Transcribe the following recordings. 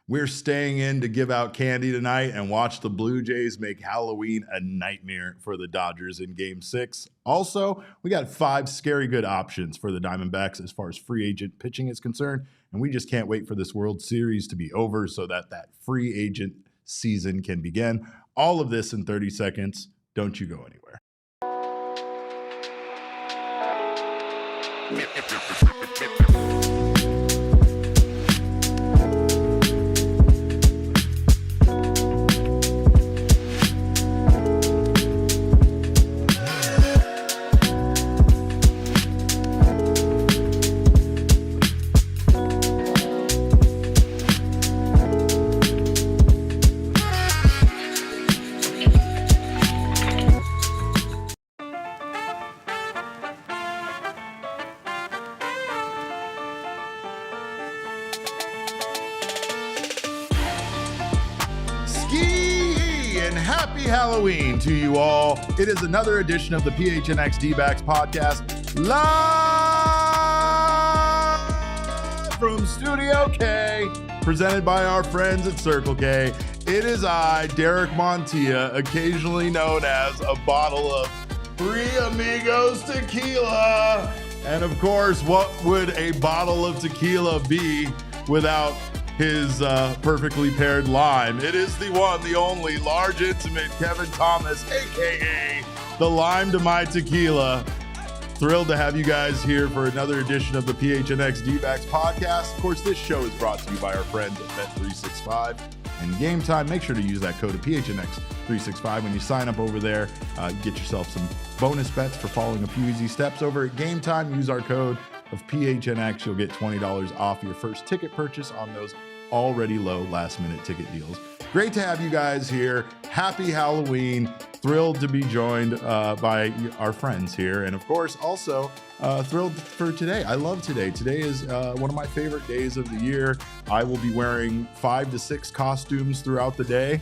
We're staying in to give out candy tonight and watch the Blue Jays make Halloween a nightmare for the Dodgers in Game 6. Also, we got 5 scary good options for the Diamondbacks as far as free agent pitching is concerned, and we just can't wait for this World Series to be over so that free agent season can begin. All of this in 30 seconds. Don't you go anywhere. Happy Halloween to you all. It is another edition of the PHNX Dbacks podcast, live from Studio K, presented by our friends at Circle K. It is I, Derek Montilla, occasionally known as a bottle of Three Amigos tequila. And of course, what would a bottle of tequila be without his perfectly paired lime? It is the one, the only, large intimate Kevin Thomas, aka the lime to my tequila. Thrilled to have you guys here for another edition of the PHNX Dbacks podcast. Of course, this show is brought to you by our friends at Bet365 and Game Time. Make sure to use that code of PHNX365 when you sign up over there. Get yourself some bonus bets for following a few easy steps over at Game Time. Use our code of PHNX. You'll get $20 off your first ticket purchase on those already low last-minute ticket deals. Great to have you guys here. Happy Halloween. Thrilled to be joined by our friends here. And of course, also thrilled for today. I love today. Today is one of my favorite days of the year. I will be wearing 5 to 6 costumes throughout the day.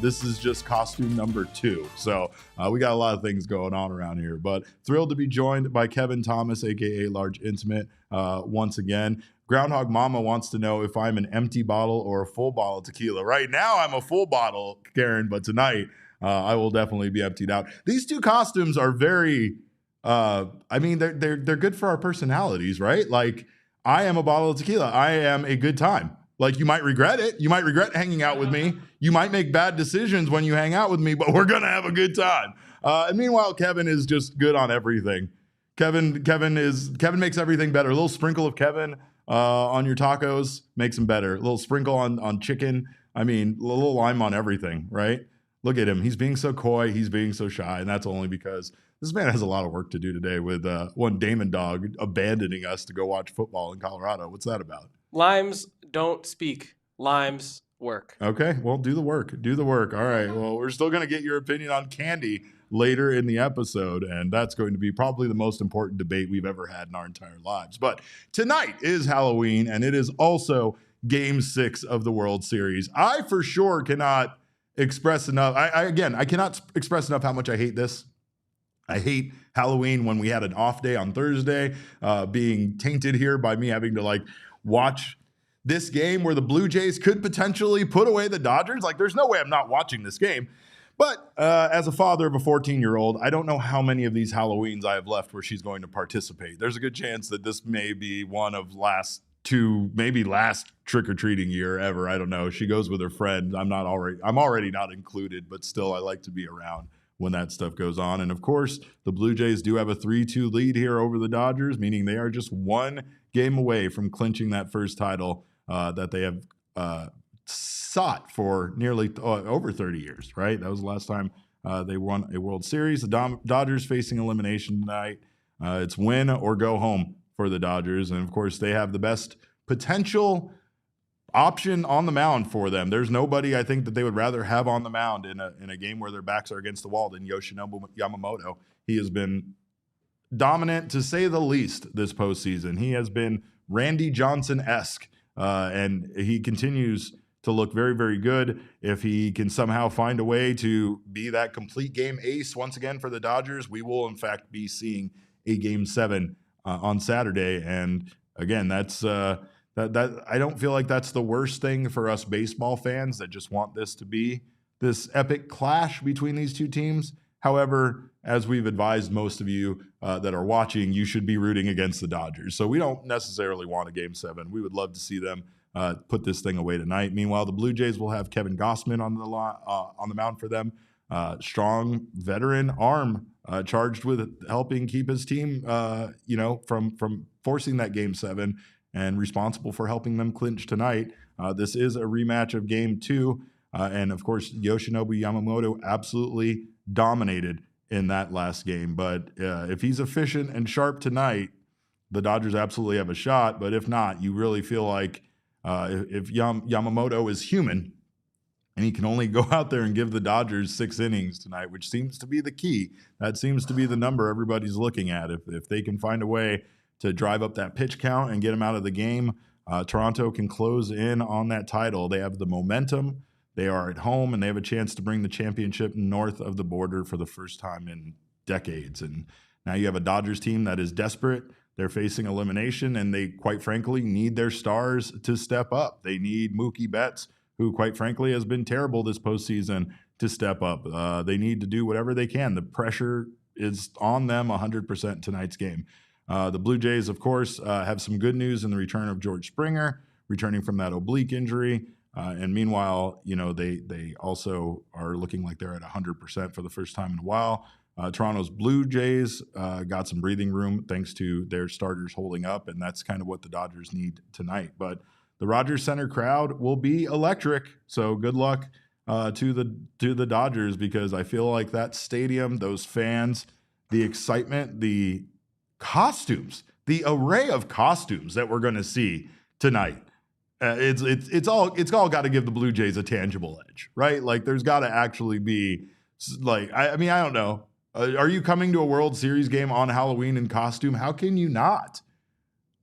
This is just costume number 2. So we got a lot of things going on around here, but thrilled to be joined by Kevin Thomas, aka Large Intimate, once again. Groundhog Mama wants to know if I'm an empty bottle or a full bottle of tequila. Right now, I'm a full bottle, Karen, but tonight I will definitely be emptied out. These two costumes are very, they're good for our personalities, right? Like, I am a bottle of tequila. I am a good time. Like, you might regret it. You might regret hanging out with me. You might make bad decisions when you hang out with me, but we're going to have a good time. And meanwhile, Kevin is just good on everything. Kevin makes everything better. A little sprinkle of Kevin on your tacos makes them better. A little sprinkle on chicken. I mean, a little lime on everything, right? Look at him. He's being so coy. He's being so shy. And that's only because this man has a lot of work to do today with one Damon Dog abandoning us to go watch football in Colorado. What's that about? Limes don't speak. Limes work. Okay. Well, do the work. Do the work. All right. Well, we're still going to get your opinion on candy later in the episode, and that's going to be probably the most important debate we've ever had in our entire lives. But tonight is Halloween, and it is also Game 6 of the World Series. I for sure cannot express enough. I cannot express enough how much I hate this. I hate Halloween when we had an off day on Thursday, being tainted here by me having to watch this game where the Blue Jays could potentially put away the Dodgers. Like, there's no way I'm not watching this game. But as a father of a 14-year-old, I don't know how many of these Halloweens I have left where she's going to participate. There's a good chance that this may be one of last trick-or-treating year ever. I don't know. She goes with her friend. I'm already not included, but still I like to be around when that stuff goes on. And of course, the Blue Jays do have a 3-2 lead here over the Dodgers, meaning they are just one game away from clinching that first title that they have sought for nearly over 30 years, right? That was the last time they won a World Series. The Dodgers facing elimination tonight. It's win or go home for the Dodgers. And of course, they have the best potential option on the mound for them. There's nobody I think that they would rather have on the mound in a game where their backs are against the wall than Yoshinobu Yamamoto. He has been dominant, to say the least, this postseason. He has been Randy Johnson-esque, and he continues to look very, very good. If he can somehow find a way to be that complete game ace once again for the Dodgers, we will, in fact, be seeing a Game 7 on Saturday. And again, that's That I don't feel like that's the worst thing for us baseball fans that just want this to be this epic clash between these two teams. However, as we've advised most of you that are watching, you should be rooting against the Dodgers. So we don't necessarily want a Game 7. We would love to see them put this thing away tonight. Meanwhile, the Blue Jays will have Kevin Gossman on the mound for them. Strong veteran arm charged with helping keep his team, from forcing that Game 7 and responsible for helping them clinch tonight. This is a rematch of Game 2. And, of course, Yoshinobu Yamamoto absolutely dominated in that last game. But if he's efficient and sharp tonight, the Dodgers absolutely have a shot. But if not, you really feel like if Yamamoto is human and he can only go out there and give the Dodgers 6 innings tonight, which seems to be the key. That seems to be the number everybody's looking at. If they can find a way to drive up that pitch count and get him out of the game, Toronto can close in on that title. They have the momentum. They are at home, and they have a chance to bring the championship north of the border for the first time in decades. And now you have a Dodgers team that is desperate. They're facing elimination, and they, quite frankly, need their stars to step up. They need Mookie Betts, who, quite frankly, has been terrible this postseason, to step up. They need to do whatever they can. The pressure is on them 100% tonight's game. The Blue Jays, of course, have some good news in the return of George Springer, returning from that oblique injury. And meanwhile, they also are looking like they're at 100% for the first time in a while. Toronto's Blue Jays got some breathing room thanks to their starters holding up, and that's kind of what the Dodgers need tonight. But the Rogers Center crowd will be electric, so good luck to the Dodgers, because I feel like that stadium, those fans, the excitement, the costumes, the array of costumes that we're going to see tonight. It's all got to give the Blue Jays a tangible edge, right? Like there's got to actually be like, I don't know. Are you coming to a World Series game on Halloween in costume? How can you not?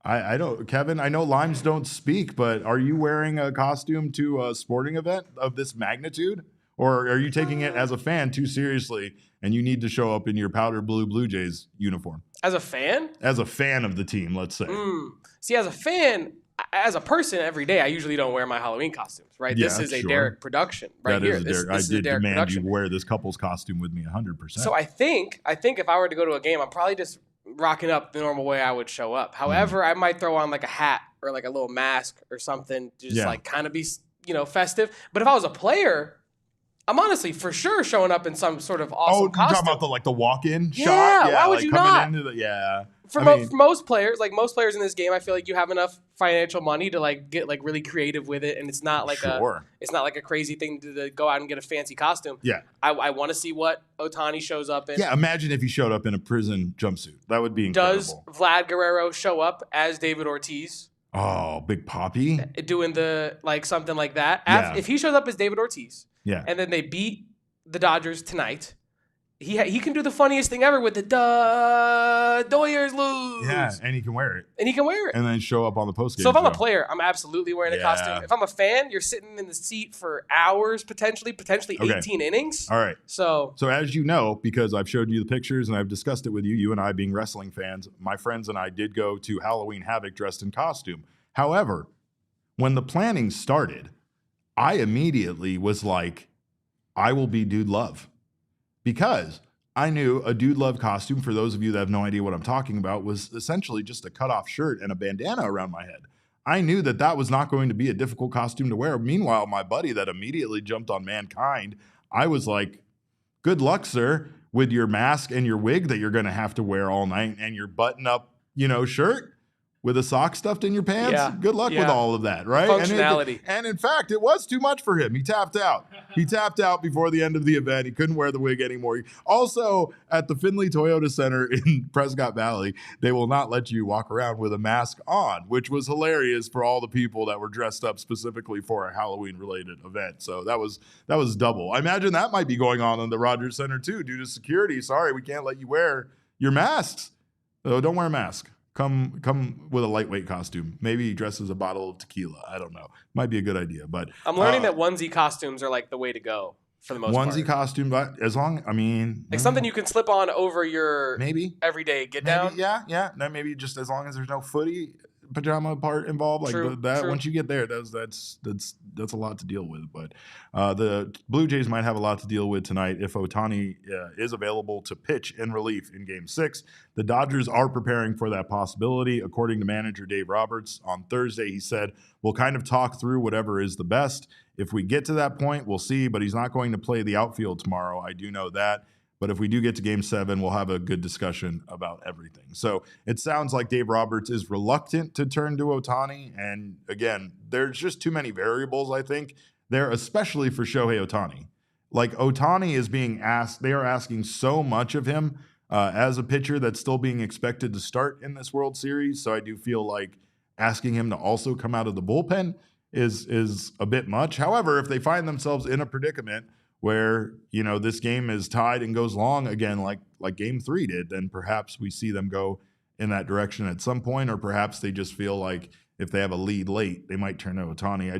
I don't, Kevin, I know limes don't speak, but are you wearing a costume to a sporting event of this magnitude? Or are you taking it as a fan too seriously and you need to show up in your powder blue Blue Jays uniform? As a fan? As a fan of the team, let's say. See, as a fan, as a person every day, I usually don't wear my Halloween costumes, right? Yeah, this is a sure. Derek production right here. I did demand you wear this couple's costume with me 100%. So I think if I were to go to a game, I'm probably just rocking up the normal way I would show up. However, I might throw on like a hat or like a little mask or something to just like kind of be, festive. But if I was a player, I'm honestly for sure showing up in some sort of awesome costume. Oh, you talking about the walk-in shot? Yeah, why would you not? For most players, most players in this game, I feel like you have enough financial money to get really creative with it, and it's not like a crazy thing to go out and get a fancy costume. Yeah, I want to see what Ohtani shows up in. Yeah, imagine if he showed up in a prison jumpsuit. That would be incredible. Does Vlad Guerrero show up as David Ortiz? Oh, Big Poppy doing the something like that. Yeah. If he shows up as David Ortiz, and then they beat the Dodgers tonight. He can do the funniest thing ever with the Doyers lose. Yeah, and he can wear it. And then show up on the postgame. So if I'm a player, I'm absolutely wearing a costume. If I'm a fan, you're sitting in the seat for hours, potentially 18 innings. All right. So as you know, because I've showed you the pictures and I've discussed it with you and I being wrestling fans, my friends and I did go to Halloween Havoc dressed in costume. However, when the planning started, I immediately was like, I will be Dude Love. Because I knew a Dude Love costume, for those of you that have no idea what I'm talking about, was essentially just a cutoff shirt and a bandana around my head. I knew that was not going to be a difficult costume to wear. Meanwhile, my buddy that immediately jumped on Mankind, I was like, good luck, sir, with your mask and your wig that you're going to have to wear all night and your button-up, shirt with a sock stuffed in your pants. Yeah. Good luck with all of that, right? Functionality. And in fact, it was too much for him. He tapped out. He tapped out before the end of the event. He couldn't wear the wig anymore. Also, at the Findlay Toyota Center in Prescott Valley, they will not let you walk around with a mask on, which was hilarious for all the people that were dressed up specifically for a Halloween-related event. So that was double. I imagine that might be going on in the Rogers Center too, due to security. Sorry, we can't let you wear your masks. So don't wear a mask. Come with a lightweight costume. Maybe dress as a bottle of tequila. I don't know. Might be a good idea. But I'm learning that onesie costumes are the way to go for the most part. Onesie costume, but something you can slip on over your maybe everyday get down. Yeah. No, maybe just as long as there's no footy pajama part involved. Like True. once you get there, that's a lot to deal with. But the Blue Jays might have a lot to deal with tonight if Ohtani is available to pitch in relief in Game 6. The Dodgers are preparing for that possibility. According to manager Dave Roberts, on Thursday, he said, we'll kind of talk through whatever is the best. If we get to that point, we'll see, but he's not going to play the outfield tomorrow. I do know that. But if we do get to Game 7, we'll have a good discussion about everything. So it sounds like Dave Roberts is reluctant to turn to Ohtani. And again, there's just too many variables, I think, there, especially for Shohei Ohtani. Like Ohtani is being asked, they are asking so much of him as a pitcher that's still being expected to start in this World Series. So I do feel like asking him to also come out of the bullpen is a bit much. However, if they find themselves in a predicament where, this game is tied and goes long again, like Game 3 did, then perhaps we see them go in that direction at some point, or perhaps they just feel like if they have a lead late, they might turn to Ohtani. I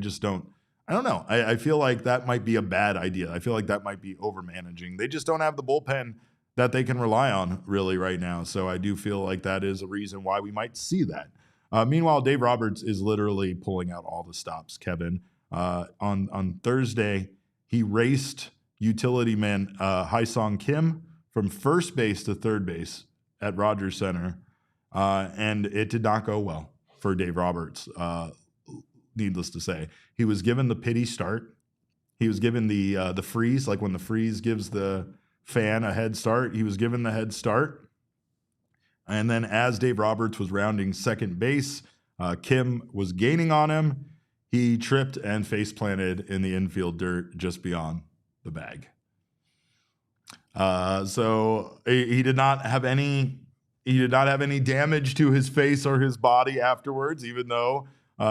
don't know. I feel like that might be a bad idea. I feel like that might be over-managing. They just don't have the bullpen that they can rely on really right now. So I do feel like that is a reason why we might see that. Meanwhile, Dave Roberts is literally pulling out all the stops, Kevin. On Thursday, he raced utility man Haesung Kim from first base to third base at Rogers Center, and it did not go well for Dave Roberts, needless to say. He was given the pity start. He was given the freeze, like when the freeze gives the fan a head start. He was given the head start. And then as Dave Roberts was rounding second base, Kim was gaining on him. He tripped and face planted in the infield dirt just beyond the bag. So he did not have any damage to his face or his body afterwards, even though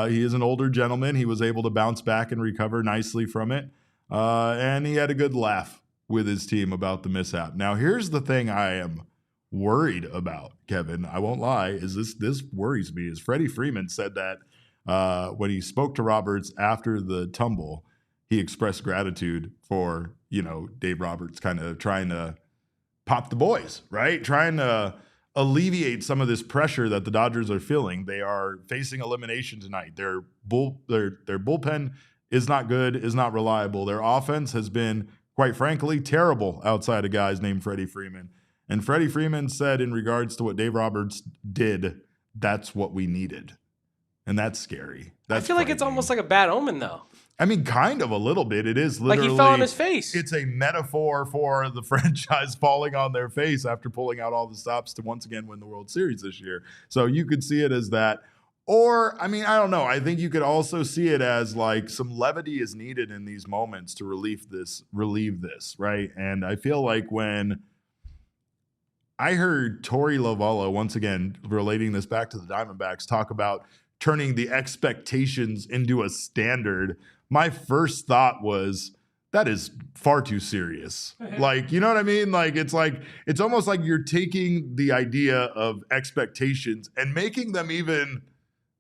he is an older gentleman. He was able to bounce back and recover nicely from it. And he had a good laugh with his team about the mishap. Now, here's the thing I am worried about, Kevin. I won't lie, is this worries me, is Freddie Freeman said that when he spoke to Roberts after the tumble, he expressed gratitude for, Dave Roberts kind of trying to pop the boys, right? Trying to alleviate some of this pressure that the Dodgers are feeling. They are facing elimination tonight. Their bullpen is not good, is not reliable. Their offense has been, quite frankly, terrible outside of guys named Freddie Freeman. And Freddie Freeman said in regards to what Dave Roberts did, that's what we needed. And that's scary. I feel like it's almost like a bad omen, though. I mean, kind of a little bit. It is literally. Like he fell on his face. It's a metaphor for the franchise falling on their face after pulling out all the stops to once again win the World Series this year. So you could see it as that. Or, I mean, I don't know. I think you could also see it as like some levity is needed in these moments to relieve this, right? And I feel like when I heard Torey Lovullo, once again, relating this back to the Diamondbacks, talk about turning the expectations into a standard, my first thought was, that is far too serious. Like, you know what I mean? Like, it's almost like you're taking the idea of expectations and making them even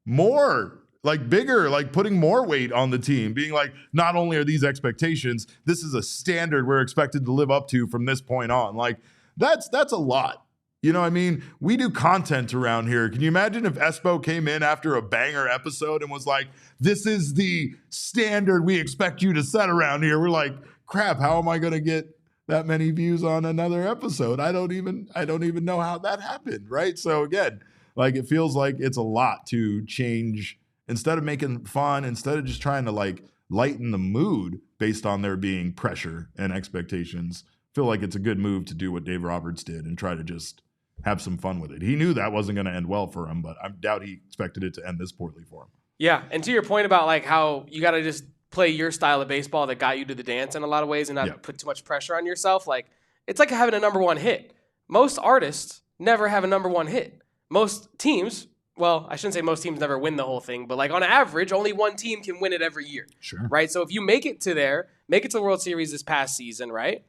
more, like, bigger, like putting more weight on the team, being like, not only are these expectations, this is a standard we're expected to live up to from this point on. Like, that's a lot. You know what I mean? We do content around here. Can you imagine if Espo came in after a banger episode and was like, this is the standard we expect you to set around here? We're like, crap, how am I going to get that many views on another episode? I don't even know how that happened, right? So again, like, it feels like it's a lot to change. Instead of making fun, instead of just trying to like lighten the mood based on there being pressure and expectations, I feel like it's a good move to do what Dave Roberts did and try to just have some fun with it. He knew that wasn't going to end well for him, but I doubt he expected it to end this poorly for him. Yeah, and to your point about like how you got to just play your style of baseball that got you to the dance in a lot of ways and not put too much pressure on yourself, like it's like having a number one hit. Most artists never have a number one hit. Most teams, well, I shouldn't say most teams never win the whole thing, but like on average, only one team can win it every year. Sure. Right? So if you make it to the World Series this past season, right?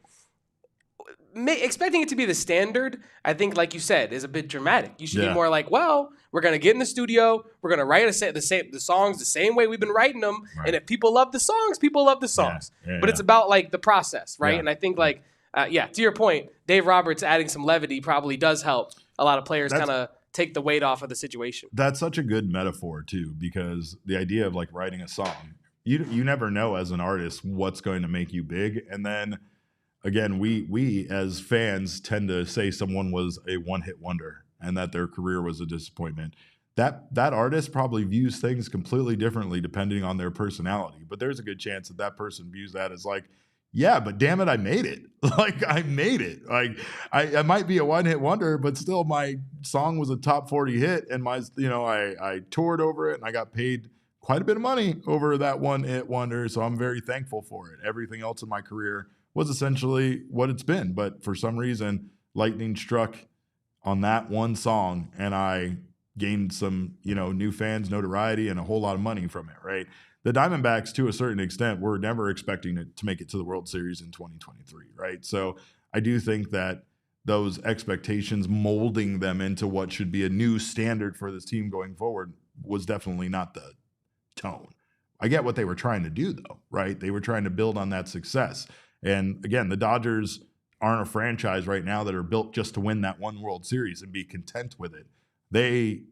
Expecting it to be the standard, I think, like you said, is a bit dramatic. You should be more like, well, we're going to get in the studio. We're going to write the songs the same way we've been writing them. Right. And if people love the songs, people love the songs. But it's about like the process, right? And I think like, to your point, Dave Roberts adding some levity probably does help a lot of players kind of take the weight off of the situation. That's such a good metaphor too, because the idea of like writing a song, you never know as an artist what's going to make you big. And then again, we as fans tend to say someone was a one-hit wonder and that their career was a disappointment. That artist probably views things completely differently depending on their personality. But there's a good chance that person views that as like, yeah, but damn it, I made it. Like, I made it. Like, I might be a one-hit wonder, but still my song was a top 40 hit, and I toured over it, and I got paid quite a bit of money over that one-hit wonder, so I'm very thankful for it. Everything else in my career was essentially what it's been, but for some reason, lightning struck on that one song, and I gained some, new fans, notoriety, and a whole lot of money from it, right? The Diamondbacks, to a certain extent, were never expecting it to make it to the World Series in 2023, right? So I do think that those expectations molding them into what should be a new standard for this team going forward was definitely not the tone. I get what they were trying to do, though, right? They were trying to build on that success. And again, the Dodgers aren't a franchise right now that are built just to win that one World Series and be content with it. They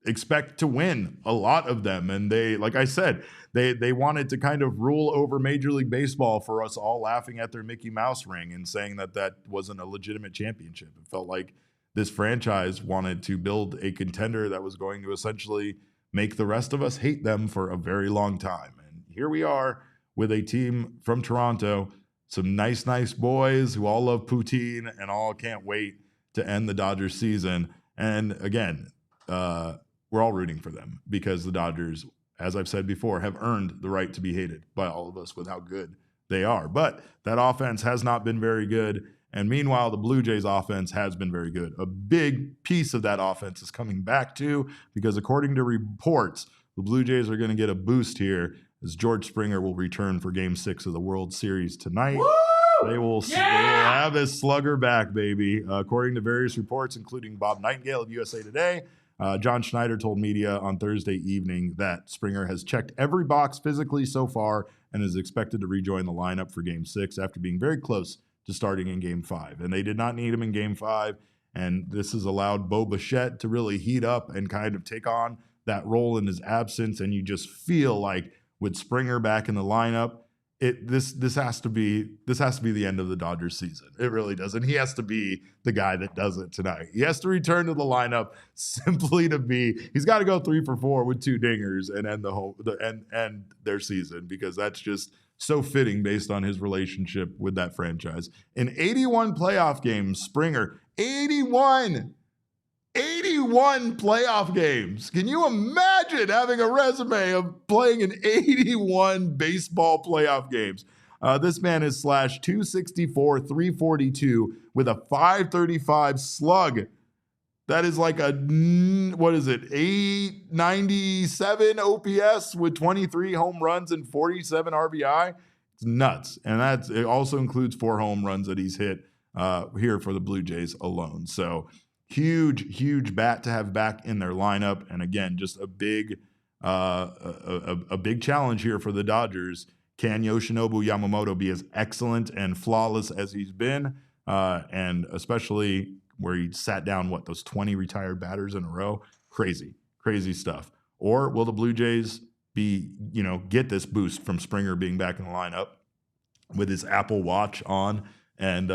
expect to win a lot of them. And they, like I said, they wanted to kind of rule over Major League Baseball for us all laughing at their Mickey Mouse ring and saying that wasn't a legitimate championship. It felt like this franchise wanted to build a contender that was going to essentially make the rest of us hate them for a very long time. And here we are with a team from Toronto, some nice boys who all love poutine and all can't wait to end the Dodgers season. And again, we're all rooting for them because the Dodgers, as I've said before, have earned the right to be hated by all of us with how good they are. But that offense has not been very good. And meanwhile, the Blue Jays offense has been very good. A big piece of that offense is coming back too, because according to reports, the Blue Jays are going to get a boost here as George Springer will return for Game 6 of the World Series tonight. Woo! They will have his slugger back, baby. According to various reports, including Bob Nightingale of USA Today, John Schneider told media on Thursday evening that Springer has checked every box physically so far and is expected to rejoin the lineup for Game 6 after being very close to starting in Game 5. And they did not need him in Game 5, and this has allowed Bo Bichette to really heat up and kind of take on that role in his absence, and you just feel like with Springer back in the lineup, this has to be the end of the Dodgers season. It really does. And he has to be the guy that does it tonight. He has to return to the lineup simply to be, he's got to go 3 for 4 with 2 dingers and end their season, because that's just so fitting based on his relationship with that franchise. In 81 playoff games, Springer, 81 playoff games. Can you imagine having a resume of playing in 81 baseball playoff games? This man is slashed .264, .342 with a .535 slug. That is like a, 897 OPS with 23 home runs and 47 RBI. It's nuts. And it also includes 4 home runs that he's hit here for the Blue Jays alone. So huge bat to have back in their lineup. And again, just a big challenge here for the Dodgers. Can Yoshinobu Yamamoto be as excellent and flawless as he's been? And especially where he sat down, those 20 retired batters in a row? Crazy stuff. Or will the Blue Jays get this boost from Springer being back in the lineup with his Apple Watch on and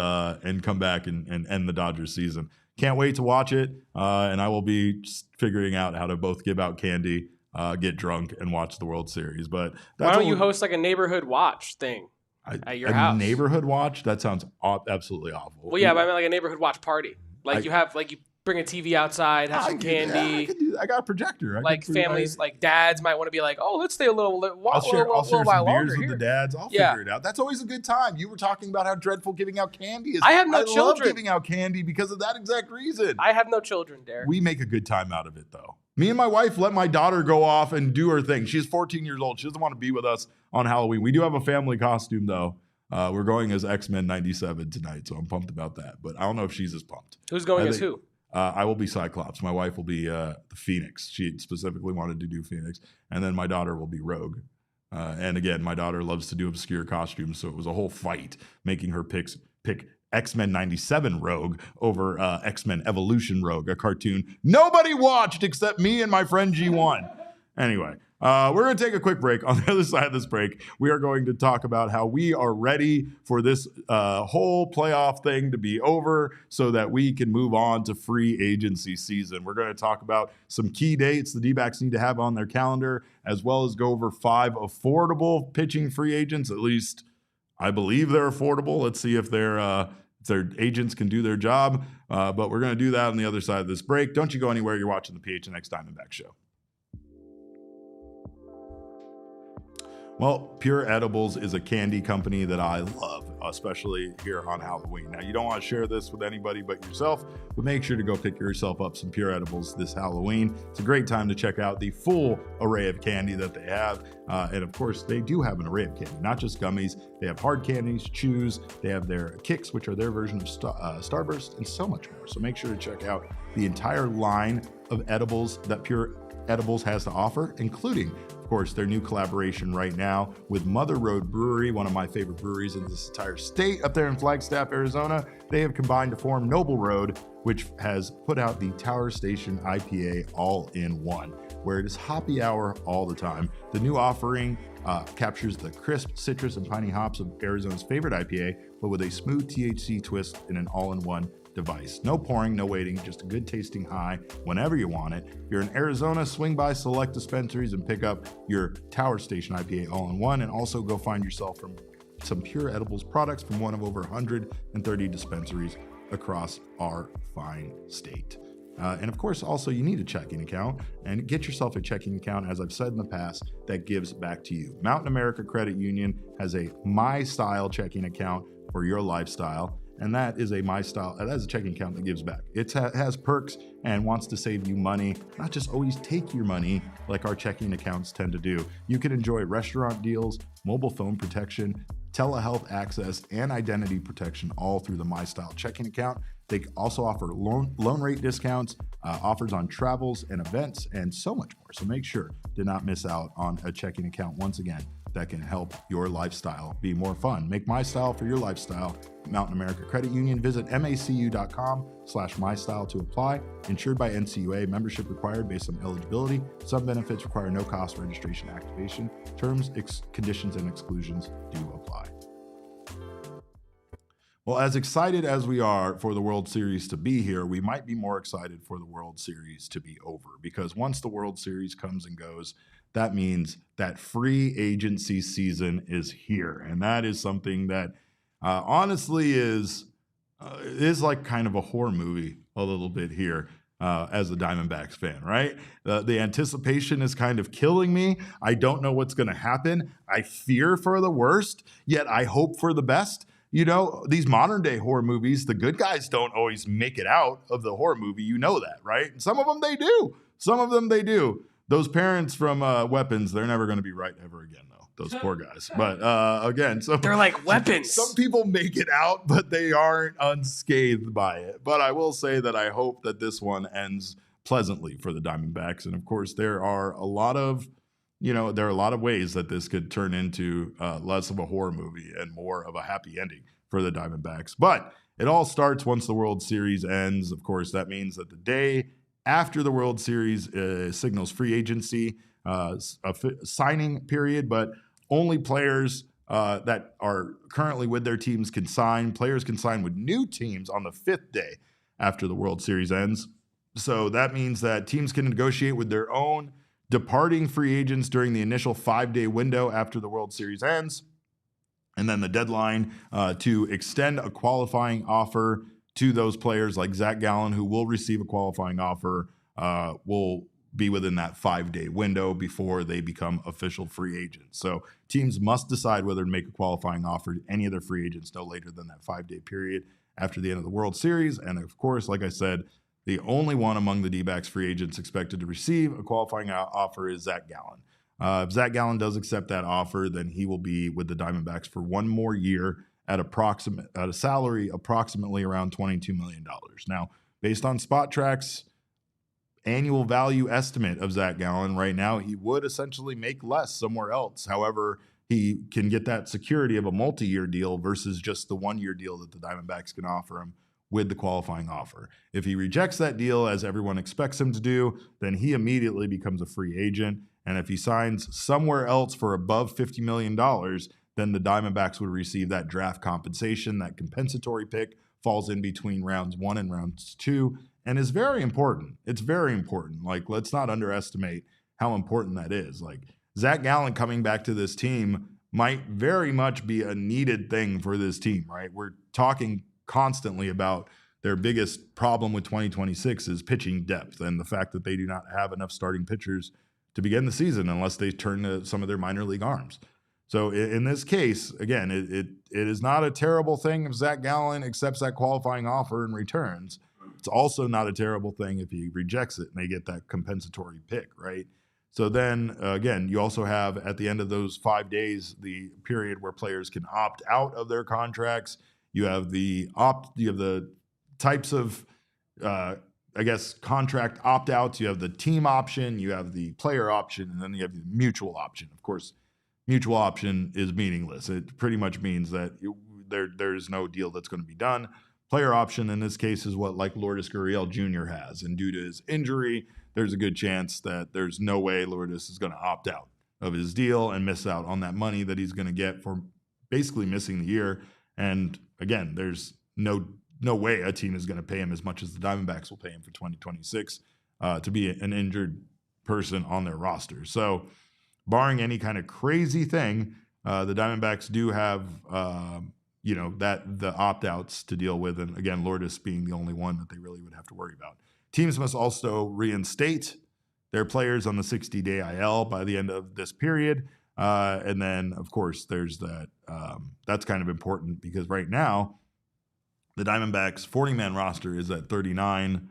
come back and end the Dodgers season? Can't wait to watch it, and I will be figuring out how to both give out candy, get drunk, and watch the World Series. But why don't you host like a neighborhood watch thing at your house? A neighborhood watch? That sounds absolutely awful. Well, yeah, but I mean like a neighborhood watch party. Like you bring a TV outside, have some candy. I got a projector. Families, like dads might want to be like, oh, let's stay a little I'll share some beers with here. the dads. I'll figure it out. That's always a good time. You were talking about how dreadful giving out candy is. I have no children. I love giving out candy because of that exact reason. I have no children, Derek. We make a good time out of it, though. Me and my wife let my daughter go off and do her thing. She's 14 years old. She doesn't want to be with us on Halloween. We do have a family costume, though. We're going as X-Men 97 tonight, so I'm pumped about that. But I don't know if she's as pumped. Who's going as who? I will be Cyclops. My wife will be the Phoenix. She specifically wanted to do Phoenix. And then my daughter will be Rogue. And again, my daughter loves to do obscure costumes, so it was a whole fight making her pick X-Men 97 Rogue over X-Men Evolution Rogue, a cartoon nobody watched except me and my friend G1. Anyway, we're going to take a quick break. On the other side of this break, we are going to talk about how we are ready for this whole playoff thing to be over so that we can move on to free agency season. We're going to talk about some key dates the D-backs need to have on their calendar, as well as go over 5 affordable pitching free agents. At least I believe they're affordable. Let's see if their agents can do their job. But we're going to do that on the other side of this break. Don't you go anywhere. You're watching the PHNX Diamondbacks show. Well, Pure Edibles is a candy company that I love, especially here on Halloween. Now, you don't want to share this with anybody but yourself, but make sure to go pick yourself up some Pure Edibles this Halloween. It's a great time to check out the full array of candy that they have. And of course, they do have an array of candy, not just gummies. They have hard candies, chews, they have their kicks, which are their version of Starburst, and so much more. So make sure to check out the entire line of edibles that Pure Edibles has to offer, including, of course, their new collaboration right now with Mother Road Brewery, one of my favorite breweries in this entire state up there in Flagstaff, Arizona. They have combined to form Noble Road, which has put out the Tower Station IPA all in one, where it is happy hour all the time. The new offering captures the crisp citrus and piney hops of Arizona's favorite IPA, but with a smooth THC twist in an all-in-one device. No pouring, no waiting, just a good tasting high whenever you want it. If you're in Arizona, swing by select dispensaries and pick up your Tower Station IPA all in one, and also go find yourself from some Pure Edibles products from one of over 130 dispensaries across our fine state. And of course, also you need a checking account, and get yourself a checking account, as I've said in the past, that gives back to you. Mountain America Credit Union has a My Style checking account for your lifestyle. And that is a checking account that gives back. It has perks and wants to save you money, not just always take your money like our checking accounts tend to do. You can enjoy restaurant deals, mobile phone protection, telehealth access, and identity protection all through the MyStyle checking account. They also offer loan rate discounts, offers on travels and events, and so much more. So make sure to not miss out on a checking account once again that can help your lifestyle be more fun. Make MyStyle for your lifestyle. Mountain America Credit Union. Visit macu.com/mystyle to apply. Insured by NCUA. Membership required based on eligibility. Some benefits require no cost registration activation. Terms, conditions, and exclusions do apply. Well, as excited as we are for the World Series to be here, we might be more excited for the World Series to be over, because once the World Series comes and goes, that means that free agency season is here. And that is something that honestly is like kind of a horror movie a little bit here as a Diamondbacks fan, right? The anticipation is kind of killing me. I don't know what's going to happen. I fear for the worst, yet I hope for the best. You know, these modern day horror movies, the good guys don't always make it out of the horror movie. You know that, right? Some of them they do. Some of them they do. Those parents from Weapons, they're never going to be right ever again, though. Those poor guys. But again, so they're like Weapons. Some people make it out, but they aren't unscathed by it. But I will say that I hope that this one ends pleasantly for the Diamondbacks. And of course, there are a lot of ways that this could turn into less of a horror movie and more of a happy ending for the Diamondbacks. But it all starts once the World Series ends. Of course, that means that the day after the World Series signals free agency, a signing period, but only players that are currently with their teams can sign. Players can sign with new teams on the 5th day after the World Series ends. So that means that teams can negotiate with their own departing free agents during the initial 5-day window after the World Series ends. And then the deadline to extend a qualifying offer to those players like Zach Gallen, who will receive a qualifying offer, will be within that 5-day window before they become official free agents. So teams must decide whether to make a qualifying offer to any of their free agents no later than that 5-day period after the end of the World Series. And of course, like I said, the only one among the D-backs free agents expected to receive a qualifying offer is Zach Gallen. If Zach Gallen does accept that offer, then he will be with the Diamondbacks for one more year at a salary approximately around $22 million. Now, based on Spot Track's annual value estimate of Zach Gallen right now, he would essentially make less somewhere else. However, he can get that security of a multi-year deal versus just the 1-year deal that the Diamondbacks can offer him with the qualifying offer. If he rejects that deal, as everyone expects him to do, then he immediately becomes a free agent. And if he signs somewhere else for above $50 million, then the Diamondbacks would receive that draft compensation. That compensatory pick falls in between rounds 1 and rounds 2 and is very important. It's very important. Like, let's not underestimate how important that is. Like, Zach Gallen coming back to this team might very much be a needed thing for this team, right? We're talking constantly about their biggest problem with 2026 is pitching depth and the fact that they do not have enough starting pitchers to begin the season unless they turn to some of their minor league arms. So in this case, again, it is not a terrible thing if Zach Gallen accepts that qualifying offer and returns. It's also not a terrible thing if he rejects it and they get that compensatory pick, right? So then, again, you also have at the end of those 5 days, the period where players can opt out of their contracts. You have the types of, contract opt-outs. You have the team option, you have the player option, and then you have the mutual option. Of course, mutual option is meaningless. It pretty much means that there's no deal that's going to be done. Player option in this case is what like Lourdes Gurriel Jr. has, and due to his injury, there's a good chance that there's no way Lourdes is going to opt out of his deal and miss out on that money that he's going to get for basically missing the year. And again, there's no way a team is going to pay him as much as the Diamondbacks will pay him for 2026 to be an injured person on their roster. So barring any kind of crazy thing, the Diamondbacks do have, the opt-outs to deal with. And again, Lourdes being the only one that they really would have to worry about. Teams must also reinstate their players on the 60-day IL by the end of this period. And then, of course, there's that. That's kind of important because right now, the Diamondbacks 40-man roster is at 39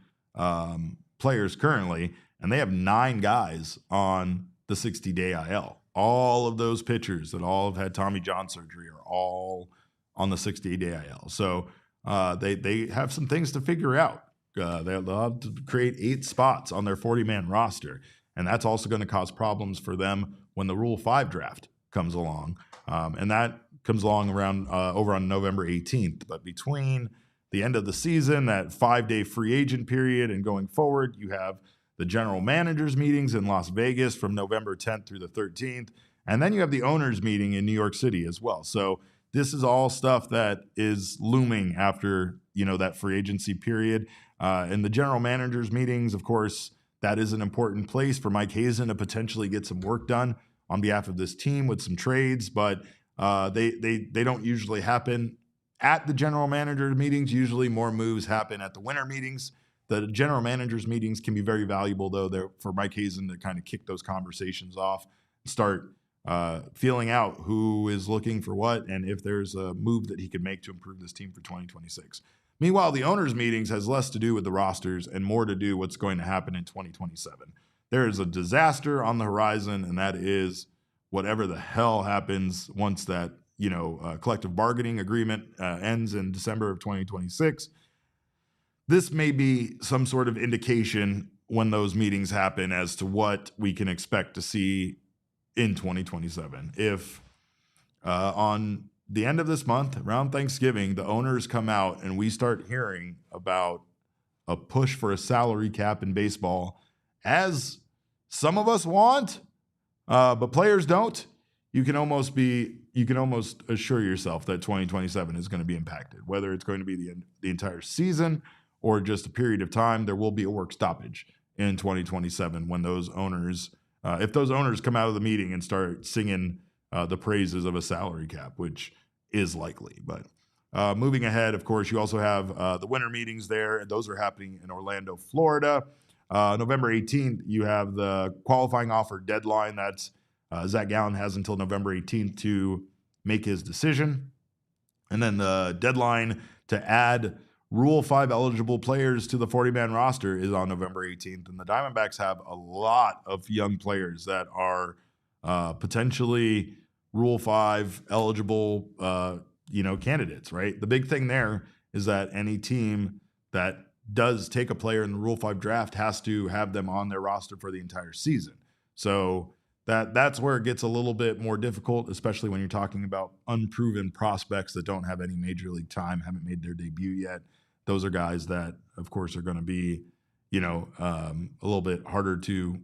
players currently, and they have 9 guys on the 60-day IL. All of those pitchers that all have had Tommy John surgery are all on the 60-day IL. So they have some things to figure out. They'll have to create 8 spots on their 40-man roster, and that's also going to cause problems for them when the Rule 5 draft comes along. And that comes along around over on November 18th. But between the end of the season, that 5-day free agent period, and going forward, you have the general managers meetings in Las Vegas from November 10th through the 13th. And then you have the owners meeting in New York City as well. So this is all stuff that is looming after, that free agency period. And the general managers meetings, of course, that is an important place for Mike Hazen to potentially get some work done on behalf of this team with some trades, but they don't usually happen at the general manager meetings. Usually more moves happen at the winter meetings. The general managers meetings can be very valuable, though, for Mike Hazen to kind of kick those conversations off, start feeling out who is looking for what, and if there's a move that he could make to improve this team for 2026. Meanwhile, the owners' meetings has less to do with the rosters and more to do what's going to happen in 2027. There is a disaster on the horizon, and that is whatever the hell happens once that collective bargaining agreement ends in December of 2026. This may be some sort of indication when those meetings happen as to what we can expect to see in 2027. If on the end of this month, around Thanksgiving, the owners come out and we start hearing about a push for a salary cap in baseball, as some of us want, but players don't, you can almost assure yourself that 2027 is going to be impacted. Whether it's going to be the entire season or just a period of time, there will be a work stoppage in 2027 when those owners, if those owners come out of the meeting and start singing the praises of a salary cap, which is likely. But moving ahead, of course, you also have the winter meetings there, and those are happening in Orlando, Florida. November 18th, you have the qualifying offer deadline. That's Zach Gallen has until November 18th to make his decision. And then the deadline to add Rule 5 eligible players to the 40-man roster is on November 18th. And the Diamondbacks have a lot of young players that are potentially Rule 5 eligible, candidates, right? The big thing there is that any team that does take a player in the Rule 5 draft has to have them on their roster for the entire season. So that's where it gets a little bit more difficult, especially when you're talking about unproven prospects that don't have any major league time, haven't made their debut yet. Those are guys that, of course, are going to be, a little bit harder to,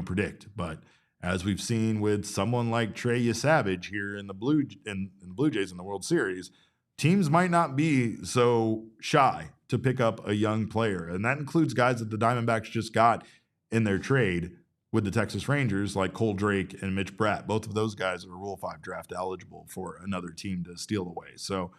predict. But as we've seen with someone like Trey Savage here in the Blue Jays in the World Series, teams might not be so shy to pick up a young player. And that includes guys that the Diamondbacks just got in their trade with the Texas Rangers, like Cole Drake and Mitch Bratt. Both of those guys are Rule 5 draft eligible for another team to steal away. So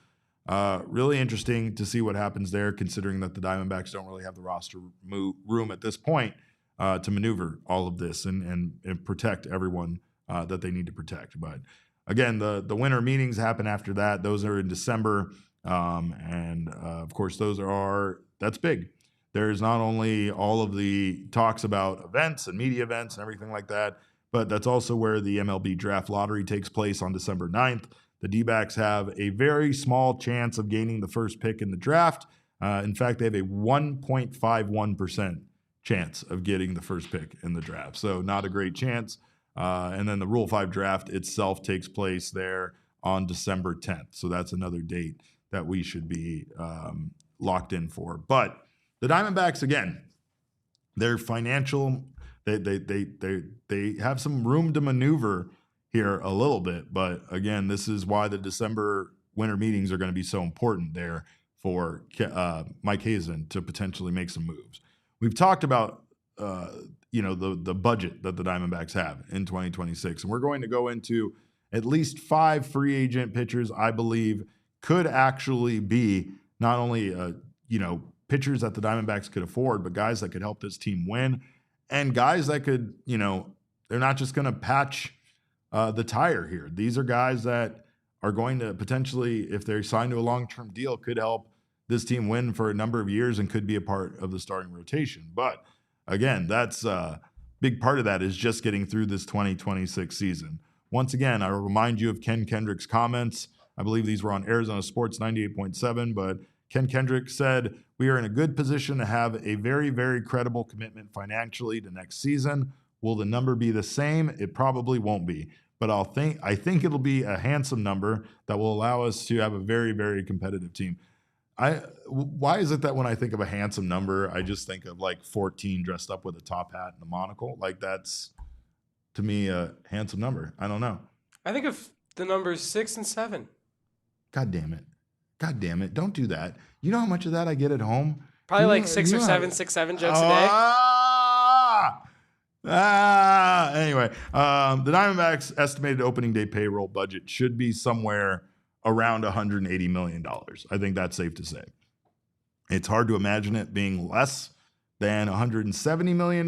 really interesting to see what happens there, considering that the Diamondbacks don't really have the roster room at this point to maneuver all of this and protect everyone that they need to protect. But again, the winter meetings happen after that. Those are in December. Of course, that's big. There's not only all of the talks about events and media events and everything like that, but that's also where the MLB draft lottery takes place on December 9th. The Dbacks have a very small chance of gaining the first pick in the draft. In fact, they have a 1.51% chance of getting the first pick in the draft. So not a great chance. And then the Rule 5 draft itself takes place there on December 10th. So that's another date that we should be locked in for. But the Diamondbacks, again, they're financial. They have some room to maneuver here a little bit. But again, this is why the December winter meetings are going to be so important there for Mike Hazen to potentially make some moves. We've talked about the budget that the Diamondbacks have in 2026, and we're going to go into at least 5 free agent pitchers I believe could actually be not only pitchers that the Diamondbacks could afford, but guys that could help this team win, and guys that could, they're not just going to patch the tire here. These are guys that are going to potentially, if they're signed to a long-term deal, could help this team win for a number of years and could be a part of the starting rotation. But again, that's a big part of that is just getting through this 2026 season. Once again, I will remind you of Ken Kendrick's comments. I believe these were on Arizona Sports 98.7, but Ken Kendrick said, "We are in a good position to have a very, very credible commitment financially to next season. Will the number be the same? It probably won't be, but I think it'll be a handsome number that will allow us to have a very, very competitive team." Why is it that when I think of a handsome number, I just think of like 14 dressed up with a top hat and a monocle? Like that's, to me, a handsome number. I don't know. I think of the numbers 6 and 7. God damn it. God damn it. Don't do that. You know how much of that I get at home? Probably like 6 or 7, 6-7 jokes a day. Anyway, the Diamondbacks' estimated opening day payroll budget should be somewhere around $180 million. I think that's safe to say. It's hard to imagine it being less than $170 million,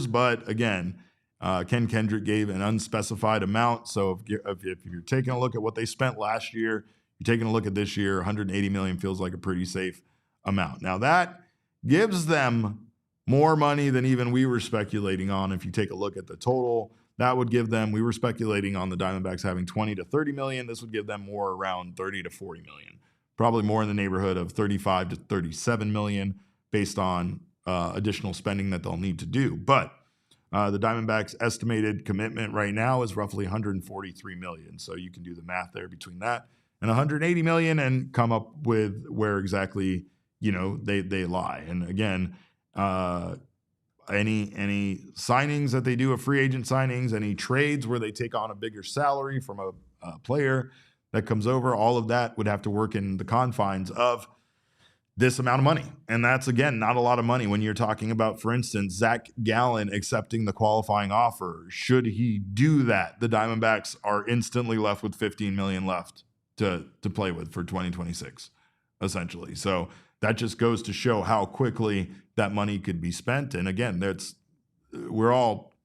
but again, Ken Kendrick gave an unspecified amount. So if you're taking a look at what they spent last year, you're taking a look at this year, $180 million feels like a pretty safe amount. Now that gives them more money than even we were speculating on. If you take a look at the total, that would give them, we were speculating on the Diamondbacks having 20 to 30 million. This would give them more around 30 to 40 million, probably more in the neighborhood of 35 to 37 million based on additional spending that they'll need to do. But the Diamondbacks' estimated commitment right now is roughly 143 million. So you can do the math there between that and 180 million and come up with where exactly, they lie. And again, any signings that they do of free agent signings, any trades where they take on a bigger salary from a player that comes over, all of that would have to work in the confines of this amount of money. And that's, again, not a lot of money when you're talking about, for instance, Zach Gallen accepting the qualifying offer. Should he do that, the Diamondbacks are instantly left with $15 million left to play with for 2026, essentially. So that just goes to show how quickly that money could be spent. And again, we're all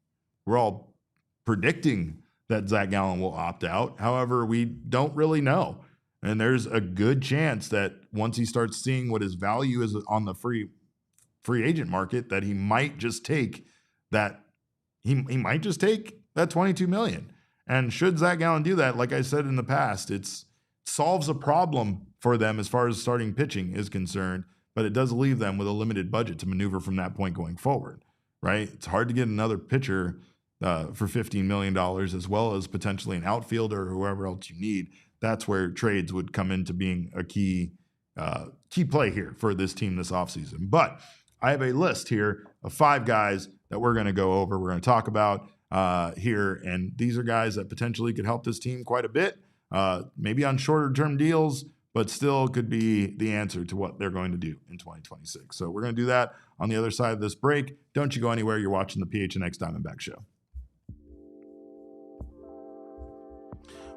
predicting that Zach Gallen will opt out. However, we don't really know. And there's a good chance that once he starts seeing what his value is on the free agent market, that he might just take that. He might just take that $22 million. And should Zach Gallen do that, like I said in the past, it solves a problem for them as far as starting pitching is concerned, but it does leave them with a limited budget to maneuver from that point going forward, right? It's hard to get another pitcher for $15 million, as well as potentially an outfielder or whoever else you need, that's where trades would come into being a key play here for this team this offseason. But I have a list here of 5 guys that we're going to go over. We're going to talk about here, and these are guys that potentially could help this team quite a bit, maybe on shorter term deals, but still could be the answer to what they're going to do in 2026. So we're going to do that on the other side of this break. Don't you go anywhere. You're watching the PHNX Diamondback Show.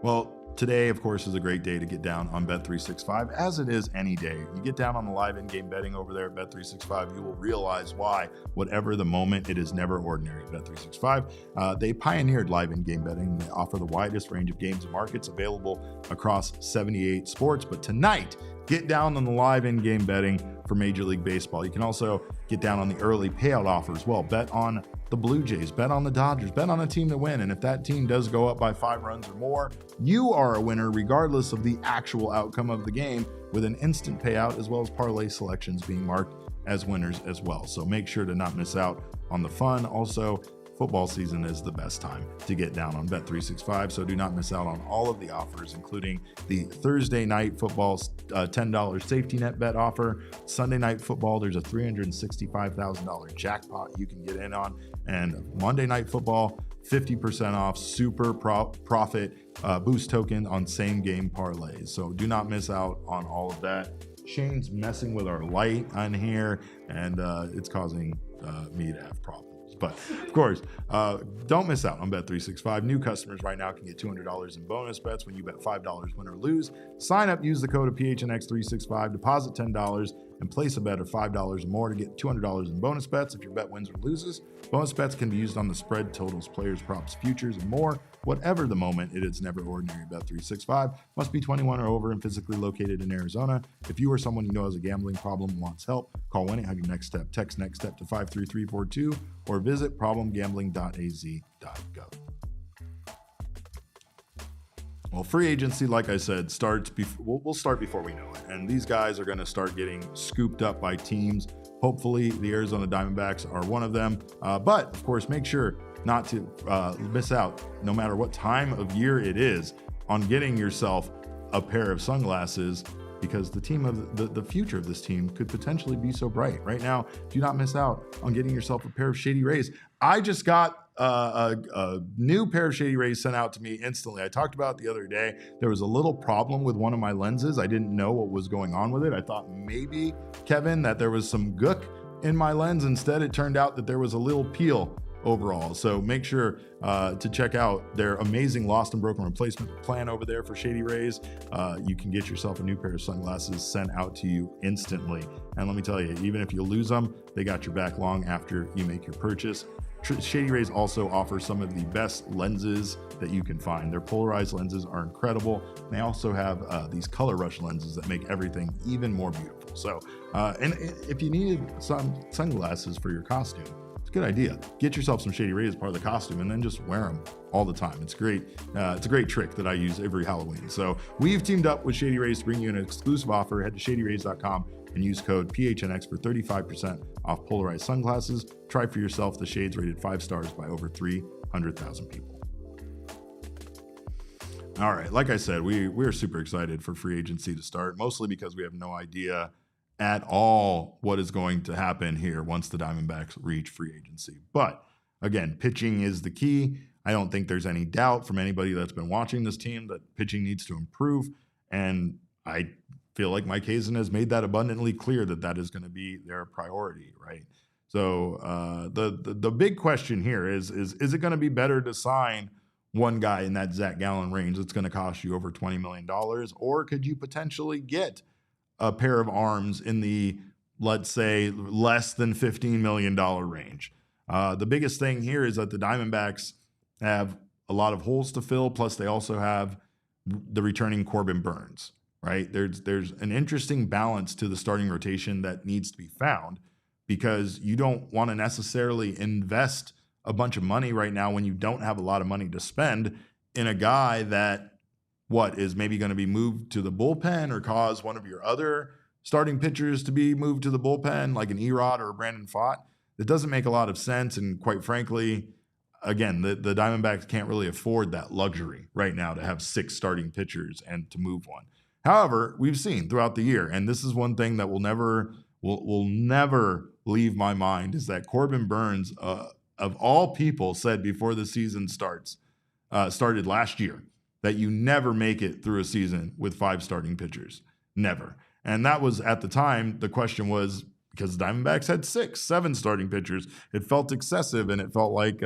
Well, today, of course, is a great day to get down on Bet365, as it is any day. You get down on the live in-game betting over there at Bet365, you will realize why, whatever the moment, it is never ordinary at Bet365. They pioneered live in-game betting. They offer the widest range of games and markets available across 78 sports. But tonight, get down on the live in-game betting for Major League Baseball. You can also get down on the early payout offer as well. Bet on the Blue Jays, bet on the Dodgers, bet on a team to win. And if that team does go up by 5 runs or more, you are a winner regardless of the actual outcome of the game, with an instant payout as well as parlay selections being marked as winners as well. So make sure to not miss out on the fun. Also, football season is the best time to get down on Bet365, so do not miss out on all of the offers, including the Thursday night football $10 safety net bet offer. Sunday night football, there's a $365,000 jackpot you can get in on, and Monday night football, 50% off super profit boost token on same game parlays. So do not miss out on all of that. Shane's messing with our light on here, and it's causing me to have problems. But of course, don't miss out on Bet365. New customers right now can get $200 in bonus bets when you bet $5 win or lose. Sign up, use the code of PHNX365, deposit $10, and place a bet of $5 or more to get $200 in bonus bets if your bet wins or loses. Bonus bets can be used on the spread, totals, players, props, futures, and more. Whatever the moment, it is never ordinary. Bet365 must be 21 or over and physically located in Arizona. If you or someone you know has a gambling problem and wants help, call 1-800-NEXT-STEP, text NEXT STEP to 53342, or visit problemgambling.az.gov. Well, free agency, like I said, starts we'll start before we know it. And these guys are going to start getting scooped up by teams. Hopefully, the Arizona Diamondbacks are one of them. But, of course, make sure not to miss out, no matter what time of year it is, on getting yourself a pair of sunglasses, because the team of the future of this team could potentially be so bright. Right now, do not miss out on getting yourself a pair of Shady Rays. I just got a new pair of Shady Rays sent out to me instantly. I talked about it the other day. There was a little problem with one of my lenses. I didn't know what was going on with it. I thought maybe, Kevin, that there was some gook in my lens. Instead, it turned out that there was a little peel overall. So make sure to check out their amazing lost and broken replacement plan over there for Shady Rays. You can get yourself a new pair of sunglasses sent out to you instantly. And let me tell you, even if you lose them, they got your back long after you make your purchase. Shady Rays also offers some of the best lenses that you can find. Their polarized lenses are incredible. They also have these color rush lenses that make everything even more beautiful. So, and if you needed some sunglasses for your costume, it's a good idea. Get yourself some Shady Rays as part of the costume and then just wear them all the time. It's great. It's a great trick that I use every Halloween. So we've teamed up with Shady Rays to bring you an exclusive offer. Head to shadyrays.com and use code PHNX for 35% off polarized sunglasses. Try for yourself the shades rated 5 stars by over 300,000 people. All right, like I said, we're super excited for free agency to start, mostly because we have no idea at all what is going to happen here once the Diamondbacks reach free agency. But again, pitching is the key. I don't think there's any doubt from anybody that's been watching this team that pitching needs to improve. And I feel like Mike Hazen has made that abundantly clear that that is going to be their priority, right? So the big question here is it going to be better to sign one guy in that Zach Gallen range that's going to cost you over $20 million, or could you potentially get a pair of arms in the, let's say, less than $15 million range? The biggest thing here is that the Diamondbacks have a lot of holes to fill, plus they also have the returning Corbin Burnes. Right? There's an interesting balance to the starting rotation that needs to be found, because you don't want to necessarily invest a bunch of money right now when you don't have a lot of money to spend in a guy that is maybe going to be moved to the bullpen or cause one of your other starting pitchers to be moved to the bullpen, like an Erod or a Brandon Pfaadt. That doesn't make a lot of sense. And quite frankly, again, the Diamondbacks can't really afford that luxury right now to have 6 starting pitchers and to move one. However, we've seen throughout the year, and this is one thing that will never leave my mind, is that Corbin Burns, of all people, said before the season started last year that you never make it through a season with 5 starting pitchers. Never. And that was, at the time, the question was, because the Diamondbacks had 6, 7 starting pitchers, it felt excessive, and it felt like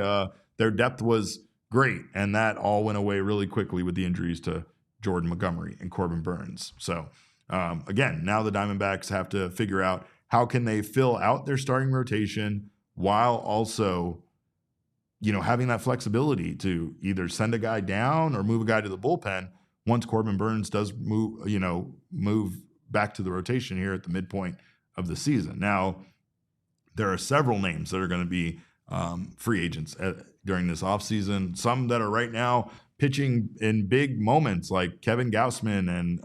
their depth was great. And that all went away really quickly with the injuries to Jordan Montgomery and Corbin Burns. So again, now the Diamondbacks have to figure out how can they fill out their starting rotation while also, having that flexibility to either send a guy down or move a guy to the bullpen once Corbin Burns does move back to the rotation here at the midpoint of the season. Now, there are several names that are going to be free agents during this offseason. Some that are right now pitching in big moments, like Kevin Gausman, and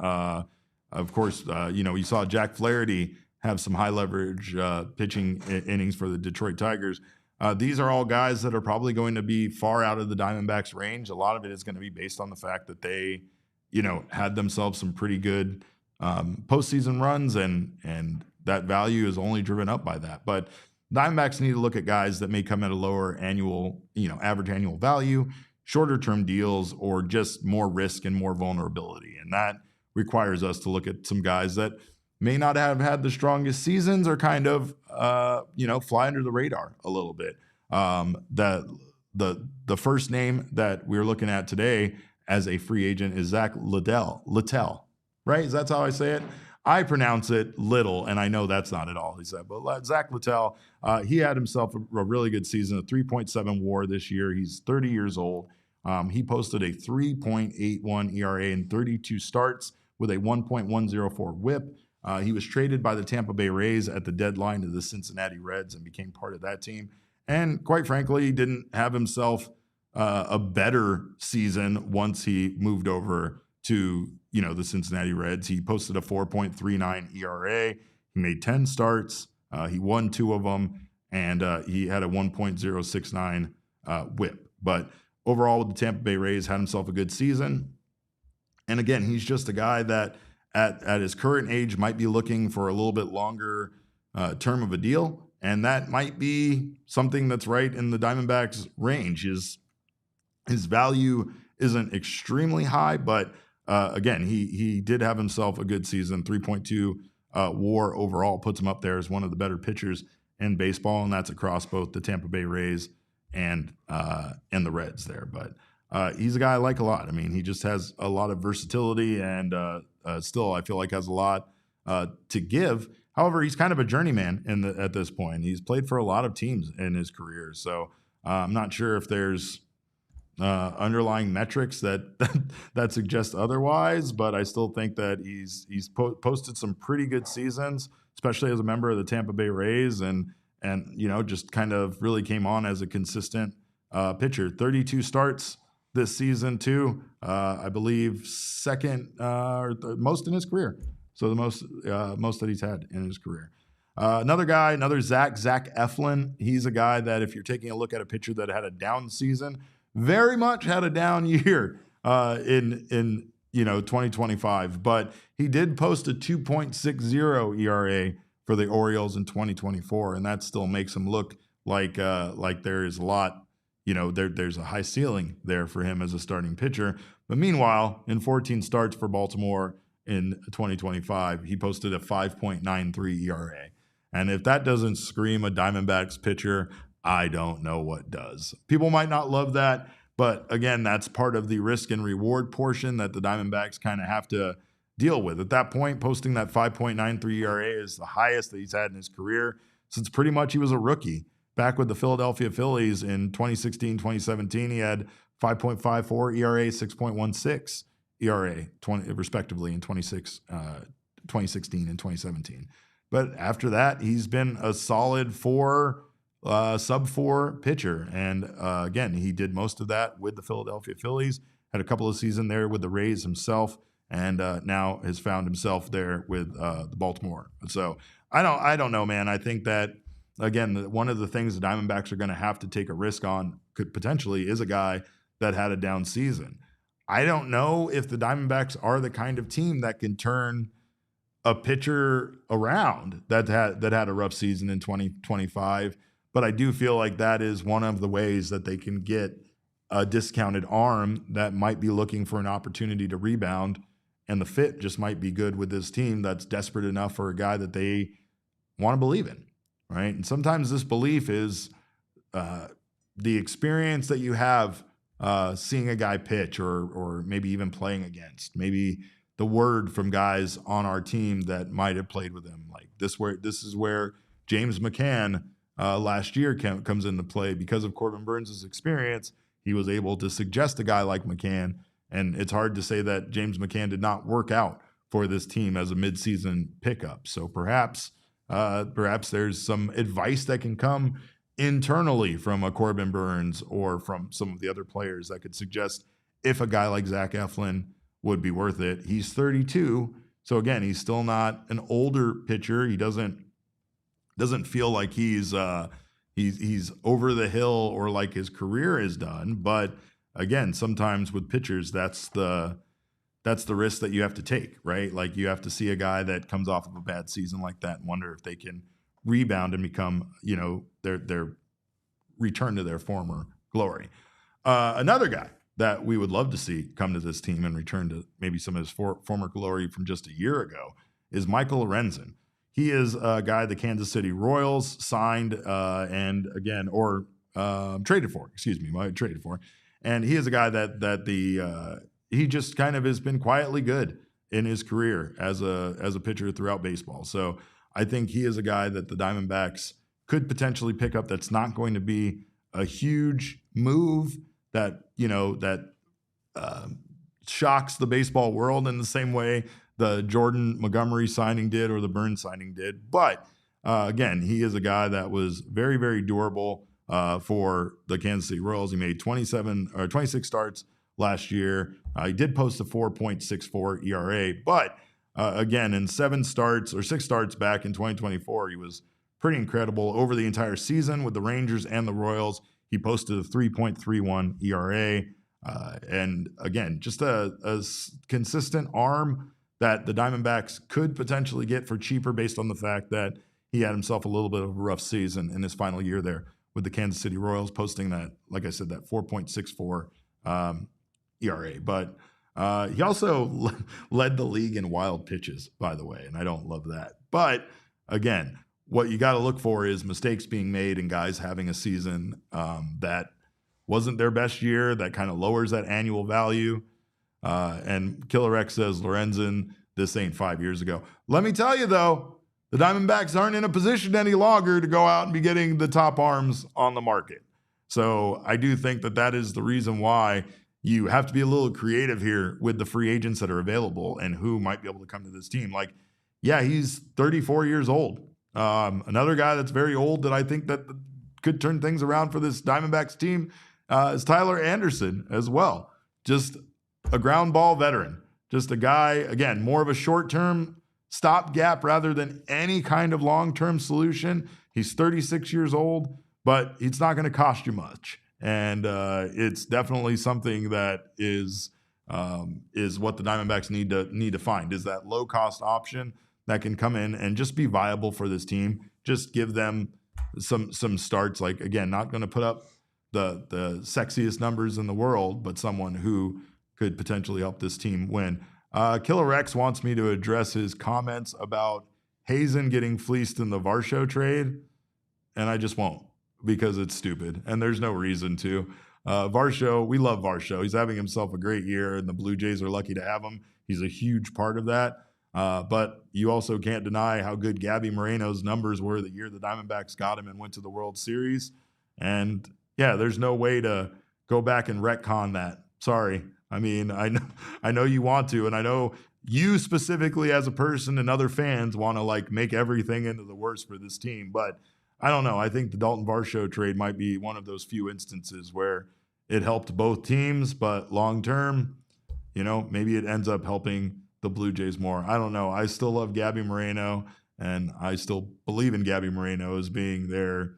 of course, you saw Jack Flaherty have some high leverage pitching innings for the Detroit Tigers. These are all guys that are probably going to be far out of the Diamondbacks' range. A lot of it is going to be based on the fact that they, had themselves some pretty good postseason runs, and that value is only driven up by that. But Diamondbacks need to look at guys that may come at a lower annual, average annual value, shorter term deals, or just more risk and more vulnerability. And that requires us to look at some guys that may not have had the strongest seasons or kind of, fly under the radar a little bit. The first name that we're looking at today as a free agent is Zach Littell, right? That's how I say it. I pronounce it Little, and I know that's not at all, he said. But Zach Littell, he had himself a really good season, a 3.7 WAR this year. He's 30 years old. He posted a 3.81 ERA in 32 starts with a 1.104 WHIP. He was traded by the Tampa Bay Rays at the deadline to the Cincinnati Reds and became part of that team. And quite frankly, he didn't have himself a better season once he moved over to the Cincinnati Reds. He posted a 4.39 ERA. He made 10 starts. He won 2 of them, and he had a 1.069 WHIP. But overall, with the Tampa Bay Rays, had himself a good season. And again, he's just a guy that at his current age might be looking for a little bit longer term of a deal, and that might be something that's right in the Diamondbacks' range. His value isn't extremely high, but again, he did have himself a good season. 3.2 WAR overall puts him up there as one of the better pitchers in baseball, and that's across both the Tampa Bay Rays and the Reds there. But he's a guy I like a lot. I mean, he just has a lot of versatility, and still I feel like has a lot to give. However, he's kind of a journeyman at this point. He's played for a lot of teams in his career, so I'm not sure if there's underlying metrics that suggest otherwise, but I still think that he's posted some pretty good seasons, especially as a member of the Tampa Bay Rays, and just kind of really came on as a consistent pitcher. 32 starts this season too, I believe second or most in his career. So the most that he's had in his career. Another Zach Eflin. He's a guy that if you're taking a look at a pitcher that had a down season, very much had a down year in 2025, but he did post a 2.60 ERA for the Orioles in 2024, and that still makes him look like there is a lot, there's a high ceiling there for him as a starting pitcher. But meanwhile, in 14 starts for Baltimore in 2025, he posted a 5.93 ERA. And if that doesn't scream a Diamondbacks pitcher, I don't know what does. People might not love that, but again, that's part of the risk and reward portion that the Diamondbacks kind of have to deal with. At that point, posting that 5.93 ERA is the highest that he's had in his career since pretty much he was a rookie. Back with the Philadelphia Phillies in 2016, 2017, he had 5.54 ERA, 6.16 ERA, respectively, in 2016 and 2017. But after that, he's been a solid sub-4 pitcher. And again, he did most of that with the Philadelphia Phillies, had a couple of seasons there with the Rays himself, and now has found himself there with the Baltimore. So I don't know, man. I think that again, one of the things the Diamondbacks are going to have to take a risk on could potentially is a guy that had a down season. I don't know if the Diamondbacks are the kind of team that can turn a pitcher around that had a rough season in 2025, but I do feel like that is one of the ways that they can get a discounted arm that might be looking for an opportunity to rebound, and the fit just might be good with this team that's desperate enough for a guy that they want to believe in, right? And sometimes this belief is the experience that you have seeing a guy pitch or maybe even playing against, maybe the word from guys on our team that might have played with him. Like this is where James McCann last year comes into play. Because of Corbin Burns' experience, he was able to suggest a guy like McCann, and it's hard to say that James McCann did not work out for this team as a midseason pickup. So perhaps there's some advice that can come internally from a Corbin Burns or from some of the other players that could suggest if a guy like Zach Eflin would be worth it. He's 32, so again, he's still not an older pitcher. He doesn't feel like he's over the hill or like his career is done. But again, sometimes with pitchers, that's the risk that you have to take, right? Like you have to see a guy that comes off of a bad season like that and wonder if they can rebound and become, their return to their former glory. Another guy that we would love to see come to this team and return to maybe some of his former glory from just a year ago is Michael Lorenzen. He is a guy the Kansas City Royals signed traded for. And he is a guy that he just kind of has been quietly good in his career as a pitcher throughout baseball. So I think he is a guy that the Diamondbacks could potentially pick up. That's not going to be a huge move that shocks the baseball world in the same way the Jordan Montgomery signing did or the Burns signing did. But again, he is a guy that was very, very durable for the Kansas City Royals. He made 26 starts last year. He did post a 4.64 ERA, but again, in 6 starts back in 2024, he was pretty incredible over the entire season with the Rangers and the Royals. He posted a 3.31 ERA. And again, just a consistent arm that the Diamondbacks could potentially get for cheaper based on the fact that he had himself a little bit of a rough season in his final year there with the Kansas City Royals, posting that, like I said, that 4.64 ERA. But he also led the league in wild pitches, by the way, and I don't love that. But again, what you got to look for is mistakes being made and guys having a season that wasn't their best year, that kind of lowers that annual value. And Killer X says, Lorenzen, this ain't 5 years ago. Let me tell you, though, the Diamondbacks aren't in a position any longer to go out and be getting the top arms on the market. So I do think that is the reason why you have to be a little creative here with the free agents that are available and who might be able to come to this team. Like, yeah, he's 34 years old. Another guy that's very old that I think that could turn things around for this Diamondbacks team is Tyler Anderson as well. Just a ground ball veteran. Just a guy, again, more of a short-term stopgap rather than any kind of long-term solution. He's 36 years old, but it's not going to cost you much. And it's definitely something that is what the Diamondbacks need to find, is that low-cost option that can come in and just be viable for this team. Just give them some starts. Like, again, not going to put up the sexiest numbers in the world, but someone who could potentially help this team win. Killer X wants me to address his comments about Hazen getting fleeced in the Varsho trade, and I just won't, because it's stupid, and there's no reason to. Varsho, we love Varsho. He's having himself a great year, and the Blue Jays are lucky to have him. He's a huge part of that. But you also can't deny how good Gabby Moreno's numbers were the year the Diamondbacks got him and went to the World Series. And yeah, there's no way to go back and retcon that. Sorry. I mean, I know you want to, and I know you specifically as a person and other fans want to like make everything into the worst for this team. But I don't know. I think the Dalton Varsho trade might be one of those few instances where it helped both teams, but long term, maybe it ends up helping the Blue Jays more. I don't know. I still love Gabby Moreno, And I still believe in Gabby Moreno as being their,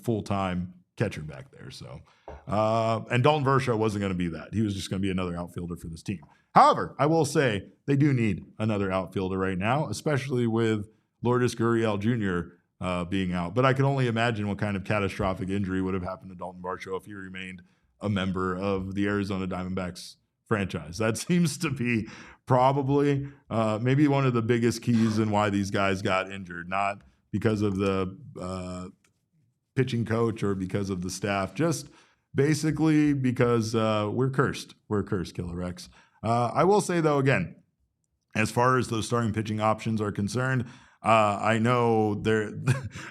full-time catcher back there. So, and Dalton Varsho wasn't going to be that. He was just going to be another outfielder for this team. However, I will say they do need another outfielder right now, especially with Lourdes Gurriel Jr. Being out. But I can only imagine what kind of catastrophic injury would have happened to Dalton Varsho if he remained a member of the Arizona Diamondbacks franchise. That seems to be probably maybe one of the biggest keys in why these guys got injured, not because of the pitching coach or because of the staff, just basically because we're cursed. We're cursed, Killer X. I will say, though, again, as far as those starting pitching options are concerned, I know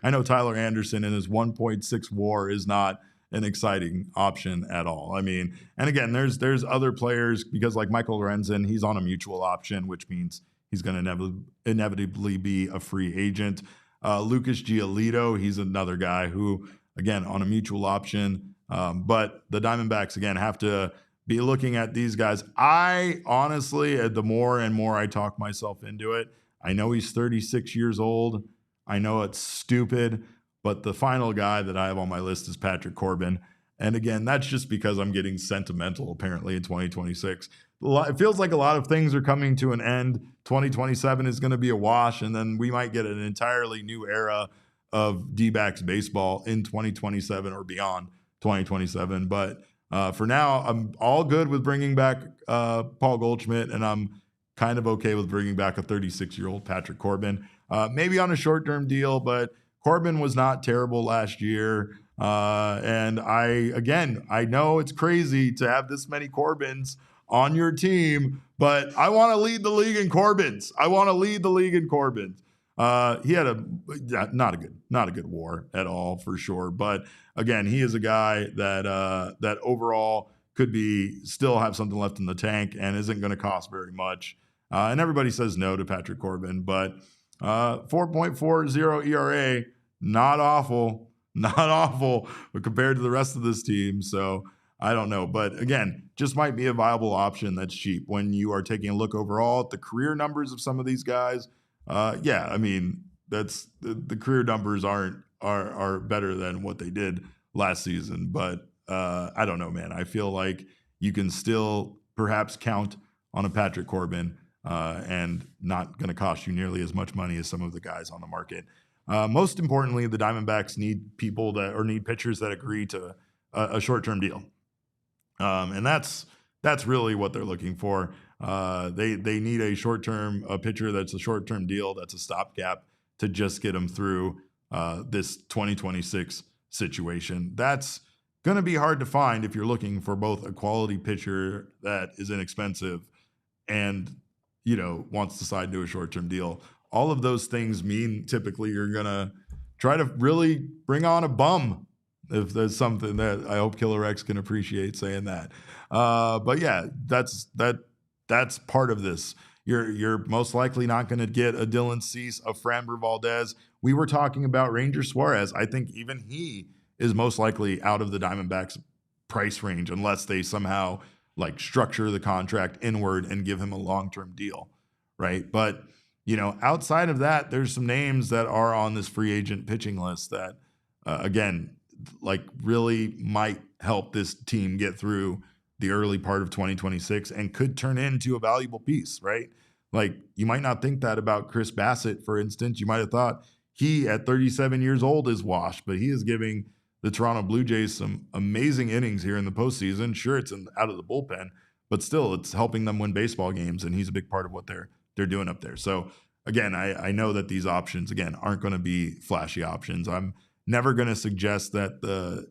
I know Tyler Anderson and his 1.6 WAR is not an exciting option at all. I mean, and again, there's other players, because like Michael Lorenzen, he's on a mutual option, which means he's going to inevitably be a free agent. Lucas Giolito, he's another guy who, again, on a mutual option. But the Diamondbacks, again, have to be looking at these guys. I honestly, the more and more I talk myself into it, I know he's 36 years old. I know it's stupid, but the final guy that I have on my list is Patrick Corbin. And again, that's just because I'm getting sentimental apparently in 2026. It feels like a lot of things are coming to an end. 2027 is going to be a wash, and then we might get an entirely new era of Dbacks baseball in 2027 or beyond 2027. But for now, I'm all good with bringing back Paul Goldschmidt, and I'm kind of okay with bringing back a 36-year-old Patrick Corbin. Maybe on a short-term deal, but Corbin was not terrible last year. And I know it's crazy to have this many Corbins on your team, but I want to lead the league in Corbins. He had not a good WAR at all, for sure. But again, he is a guy that overall could still have something left in the tank and isn't going to cost very much. And everybody says no to Patrick Corbin, but 4.40 ERA, not awful, but compared to the rest of this team. So I don't know, but again, just might be a viable option that's cheap when you are taking a look overall at the career numbers of some of these guys. I mean, that's the career numbers are better than what they did last season, but I don't know, man. I feel like you can still perhaps count on a Patrick Corbin and not going to cost you nearly as much money as some of the guys on the market. Most importantly, the Diamondbacks need pitchers that agree to a short-term deal. And that's really what they're looking for. They need a pitcher that's a short-term deal, that's a stopgap to just get them through this 2026 situation. That's going to be hard to find if you're looking for both a quality pitcher that is inexpensive and, wants to sign to a short-term deal. All of those things mean typically you're going to try to really bring on a bum, if there's something that I hope Killer X can appreciate saying that. But yeah, that's part of this. You're most likely not going to get a Dylan Cease, a Framber Valdez. We were talking about Ranger Suarez. I think even he is most likely out of the Diamondbacks price range unless they somehow structure the contract inward and give him a long-term deal, right? But outside of that, there's some names that are on this free agent pitching list that, again, really might help this team get through the early part of 2026 and could turn into a valuable piece, right? You might not think that about Chris Bassett, for instance. You might have thought he, at 37 years old, is washed, but he is giving the Toronto Blue Jays some amazing innings here in the postseason. Sure, it's out of the bullpen, but still, it's helping them win baseball games, and he's a big part of what they're doing up there. So again, I know that these options, again, aren't going to be flashy options. I'm never going to suggest that the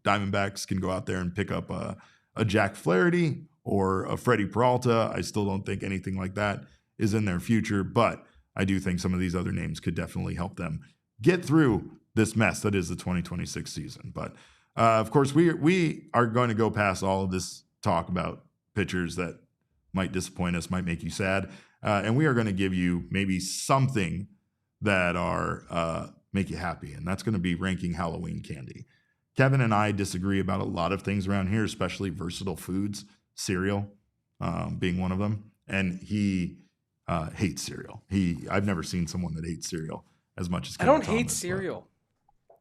Diamondbacks can go out there and pick up a Jack Flaherty or a Freddie Peralta. I still don't think anything like that is in their future, but I do think some of these other names could definitely help them get through this mess that is the 2026 season. But of course, we are going to go past all of this talk about pitchers that might disappoint us, might make you sad, and we are going to give you maybe something that are make you happy, and that's going to be ranking Halloween candy. Kevin and I disagree about a lot of things around here, especially versatile foods, cereal being one of them. And he hates cereal. I've never seen someone that hates cereal as much as I Kevin don't hate Thomas, cereal.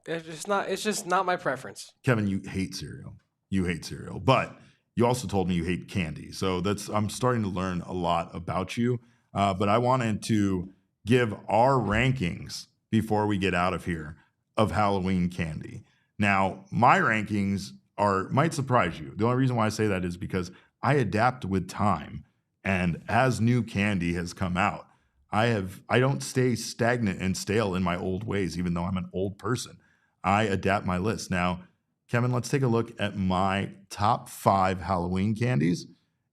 It's just not my preference. Kevin, you hate cereal. You hate cereal, but you also told me you hate candy. So I'm starting to learn a lot about you. But I wanted to give our rankings before we get out of here of Halloween candy. Now, my rankings might surprise you. The only reason why I say that is because I adapt with time, and as new candy has come out, I don't stay stagnant and stale in my old ways, even though I'm an old person. I adapt my list. Now, Kevin, let's take a look at my top 5 Halloween candies.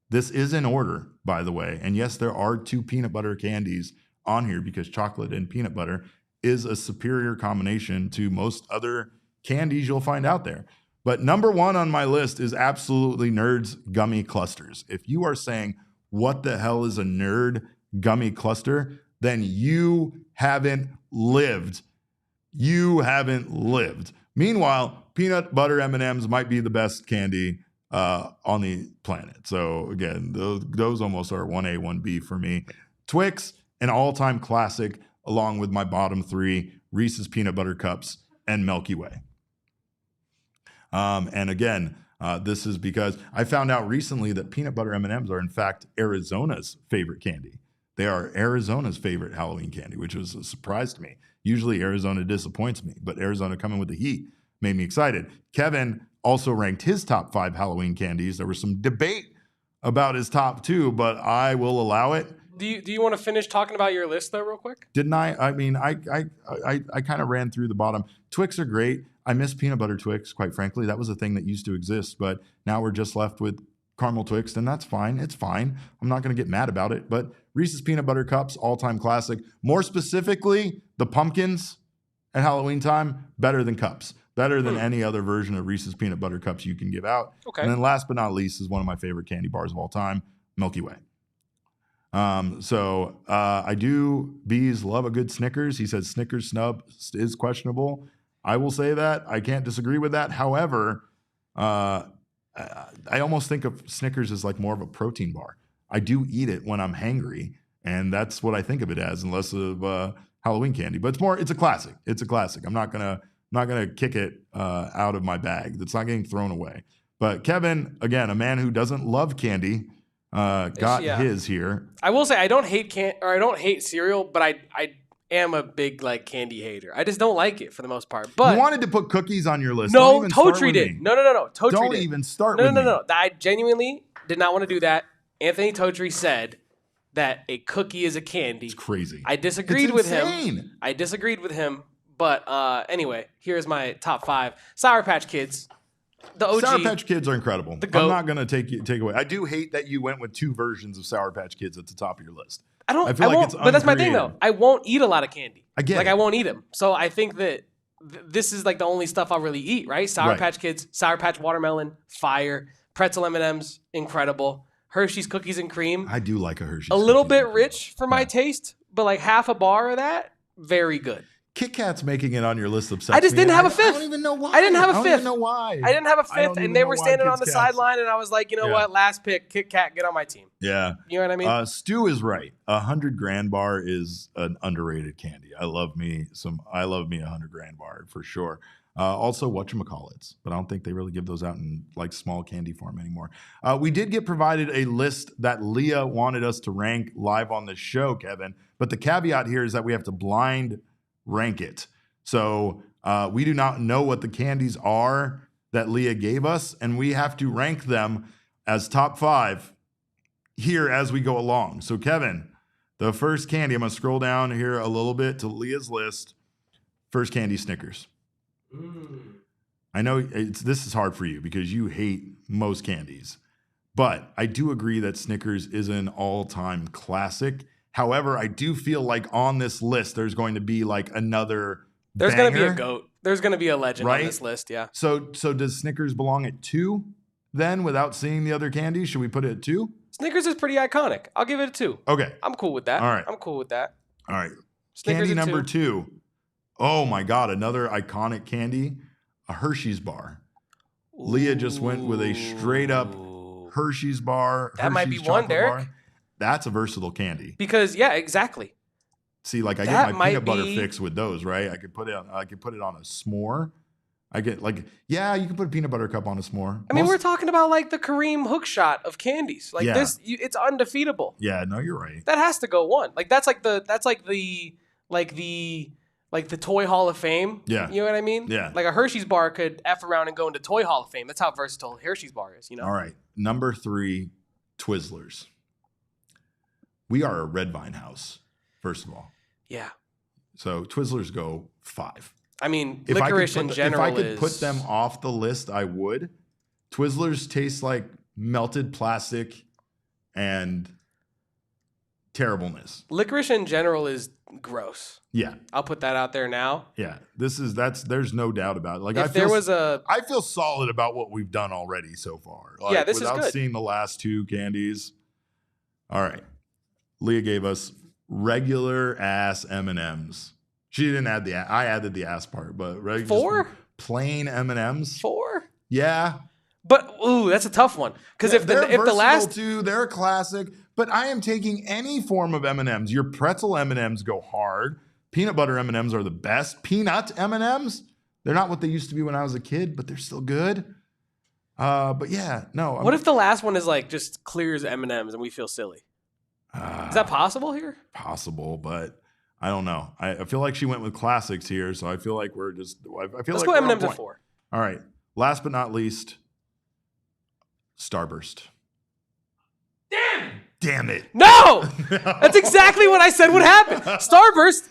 This is in order, by the way. And yes, there are 2 peanut butter candies on here because chocolate and peanut butter is a superior combination to most other candies you'll find out there. But number 1 on my list is absolutely Nerds Gummy Clusters. If you are saying, what the hell is a nerd gummy cluster? Then you haven't lived. You haven't lived. Meanwhile, peanut butter M&Ms might be the best candy on the planet. So again, those almost are 1A, 1B for me. Twix, an all-time classic, along with my bottom 3, Reese's Peanut Butter Cups and Milky Way. And again, this is because I found out recently that peanut butter M&Ms are in fact Arizona's favorite candy. They are Arizona's favorite Halloween candy, which was a surprise to me. Usually Arizona disappoints me, but Arizona coming with the heat made me excited. Kevin also ranked his top 5 Halloween candies. There was some debate about his top 2, but I will allow it. Do you want to finish talking about your list though, real quick? Didn't I? I mean, I kind of ran through the bottom. Twix are great. I miss peanut butter Twix, quite frankly. That was a thing that used to exist, but now we're just left with caramel Twix, and that's fine. It's fine. I'm not going to get mad about it. But Reese's Peanut Butter Cups, all-time classic. More specifically, the pumpkins at Halloween time, better than cups. Better than any other version of Reese's Peanut Butter Cups you can give out. Okay. And then last but not least is one of my favorite candy bars of all time, Milky Way. I do, Bees love a good Snickers. He says Snickers snub is questionable. I will say that. I can't disagree with that. However, I almost think of Snickers as like more of a protein bar. I do eat it when I'm hangry, and that's what I think of it as, unless of Halloween candy. But it's a classic. It's a classic. I'm not gonna kick it out of my bag. That's not getting thrown away. But Kevin, again, a man who doesn't love candy, got his here. I will say I don't hate cereal, but I am a big like candy hater. I just don't like it for the most part. But you wanted to put cookies on your list. No, Totri did. No. Totri don't did. even start with me. No. I genuinely did not want to do that. Anthony Totri said that a cookie is a candy. It's crazy. I disagreed with him. I disagreed with him. But anyway, here's my top 5. Sour Patch Kids. The OG. Sour Patch Kids are incredible. I'm not going to take away. I do hate that you went with 2 versions of Sour Patch Kids at the top of your list. I feel like it's but that's my thing, though. I won't eat a lot of candy. I won't eat them. So I think that this is like the only stuff I'll really eat, right? Sour Patch Kids, Sour Patch Watermelon, fire. Pretzel M&Ms, incredible. Hershey's Cookies and Cream. I do like a Hershey's. A little bit rich for my taste, but like half a bar of that, very good. Kit Kat's making it on your list of. I just didn't have a 5th. I don't even know why. I didn't have a 5th. I don't even know why. I didn't have a 5th, and they were standing on the sideline, and I was like, you know what? Last pick, Kit Kat, get on my team. Yeah. You know what I mean? Stu is right. 100 Grand Bar is an underrated candy. I love me a 100 Grand Bar for sure. Also, whatchamacallits, but I don't think they really give those out in like small candy form anymore. We did get provided a list that Leah wanted us to rank live on the show, Kevin. But the caveat here is that we have to blind rank it. So we do not know what the candies are that Leah gave us, and we have to rank them as top 5 here as we go along. So Kevin, the first candy, I'm going to scroll down here a little bit to Leah's list. First candy, Snickers. I know this is hard for you because you hate most candies, but I do agree that Snickers is an all-time classic. However, I do feel like on this list, there's going to be like another There's going to be a GOAT. There's going to be a legend on this list, yeah. So does Snickers belong at 2 then without seeing the other candies? Should we put it at 2? Snickers is pretty iconic. I'll give it a 2. Okay. I'm cool with that. All right. I'm cool with that. All right. Snickers candy number 2. Oh my God, another iconic candy, a Hershey's bar. Leah just went with a straight up Hershey's bar. That might be one, Derek. Bar. That's a versatile candy. Because yeah, exactly. See, like I get my peanut butter fix with those, right? I could put it on a s'more. I get you can put a peanut butter cup on a s'more. I mean, we're talking about like the Kareem hook shot of candies. Like this, it's undefeatable. Yeah, no, you're right. That has to go one. Like that's like the Toy Hall of Fame. Yeah. You know what I mean? Yeah. Like a Hershey's bar could F around and go into Toy Hall of Fame. That's how versatile Hershey's bar is, you know? All right. Number 3, Twizzlers. We are a red vine house, first of all. Yeah. So Twizzlers go 5. I mean, licorice in general If I could put them off the list, I would. Twizzlers taste like melted plastic and terribleness. Licorice in general is gross. Yeah. I'll put that out there now. Yeah. There's no doubt about it. Like I feel solid about what we've done already so far. Like, yeah, this is without good. seeing the last 2 candies. All right. Leah gave us regular ass M&Ms. She didn't add I added the ass part, but 4? Plain M&Ms. 4? Yeah. But that's a tough one because if the last 2, they're a classic. But I am taking any form of M&Ms. Your pretzel M&Ms go hard. Peanut butter M&Ms are the best. Peanut M&Ms, they're not what they used to be when I was a kid, but they're still good. But yeah, no. What if the last one is like just clear as M&Ms and we feel silly? Is that possible here? Possible, but I don't know. I feel like she went with classics here, so I feel like we're just. Let's go M&Ms at 4. All right. Last but not least, Starburst. Damn it! No, that's exactly what I said would happen. Starburst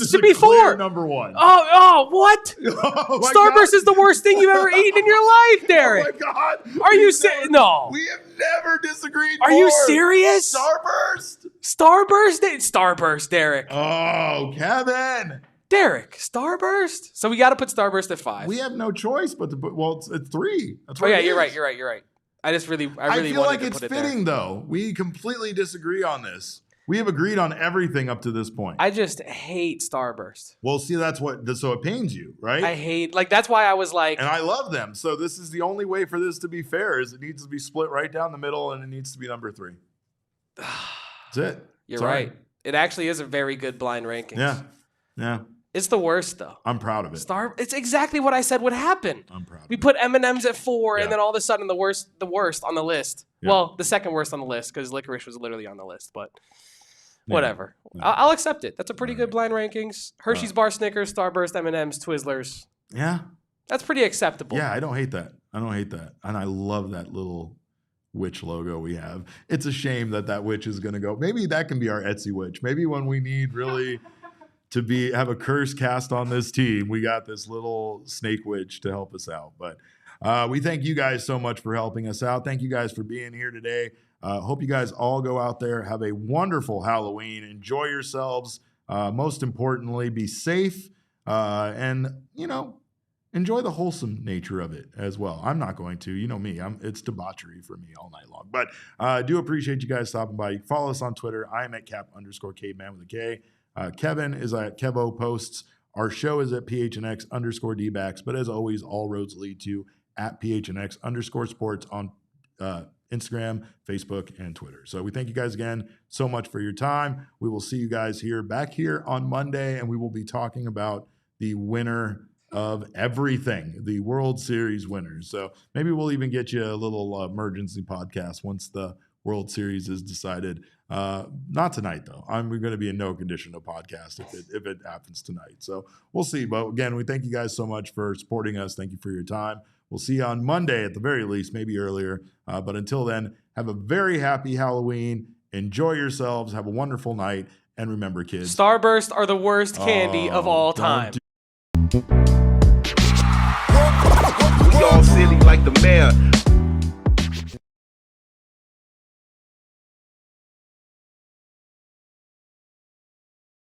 should be 4. Number 1. Oh, what? Oh Starburst is the worst thing you've ever eaten in your life, Derek. Oh my God! Are you serious? No. We have never disagreed. Are you serious? Starburst, Derek. Oh, Kevin. Derek, Starburst. So we got to put Starburst at 5. We have no choice but to put. Well, it's 3. That's what you're right. I really feel like it's fitting though. We completely disagree on this. We have agreed on everything up to this point. I just hate Starburst. Well, see, so it pains you, right? I hate, that's why I was like. And I love them. So this is the only way for this to be fair is it needs to be split right down the middle and it needs to be number 3. That's it. You're right. It actually is a very good blind ranking. Yeah. It's the worst though. I'm proud of it. It's exactly what I said would happen. I'm proud. We put M&Ms at 4, and then all of a sudden the worst on the list. Yeah. Well, the second worst on the list because licorice was literally on the list, but whatever. Yeah. I'll accept it. That's a pretty good blind rankings. Hershey's bar, Snickers, Starburst, M&Ms, Twizzlers. Yeah, that's pretty acceptable. Yeah, I don't hate that, and I love that little witch logo we have. It's a shame that witch is going to go. Maybe that can be our Etsy witch. Maybe when we need really. To have a curse cast on this team, we got this little snake witch to help us out. But we thank you guys so much for helping us out. Thank you guys for being here today. Hope you guys all go out there, have a wonderful Halloween, enjoy yourselves. Most importantly, be safe and enjoy the wholesome nature of it as well. I'm not going to, you know me. It's debauchery for me all night long. But I do appreciate you guys stopping by. You can follow us on Twitter. I am at cap_caveman with a K. Kevin is at Kevo Posts. Our show is at PHNX_Dbacks. But as always, all roads lead to at PHNX_sports on Instagram, Facebook, and Twitter. So we thank you guys again so much for your time. We will see you guys back here on Monday, and we will be talking about the winner of everything, the World Series winners. So maybe we'll even get you a little emergency podcast once the World Series is decided. Not tonight though. We're going to be in no condition to podcast if it happens tonight. So we'll see. But again, we thank you guys so much for supporting us. Thank you for your time. We'll see you on Monday at the very least, maybe earlier. But until then, have a very happy Halloween. Enjoy yourselves. Have a wonderful night. And remember, kids, Starburst are the worst candy of all time. We all silly like the mayor.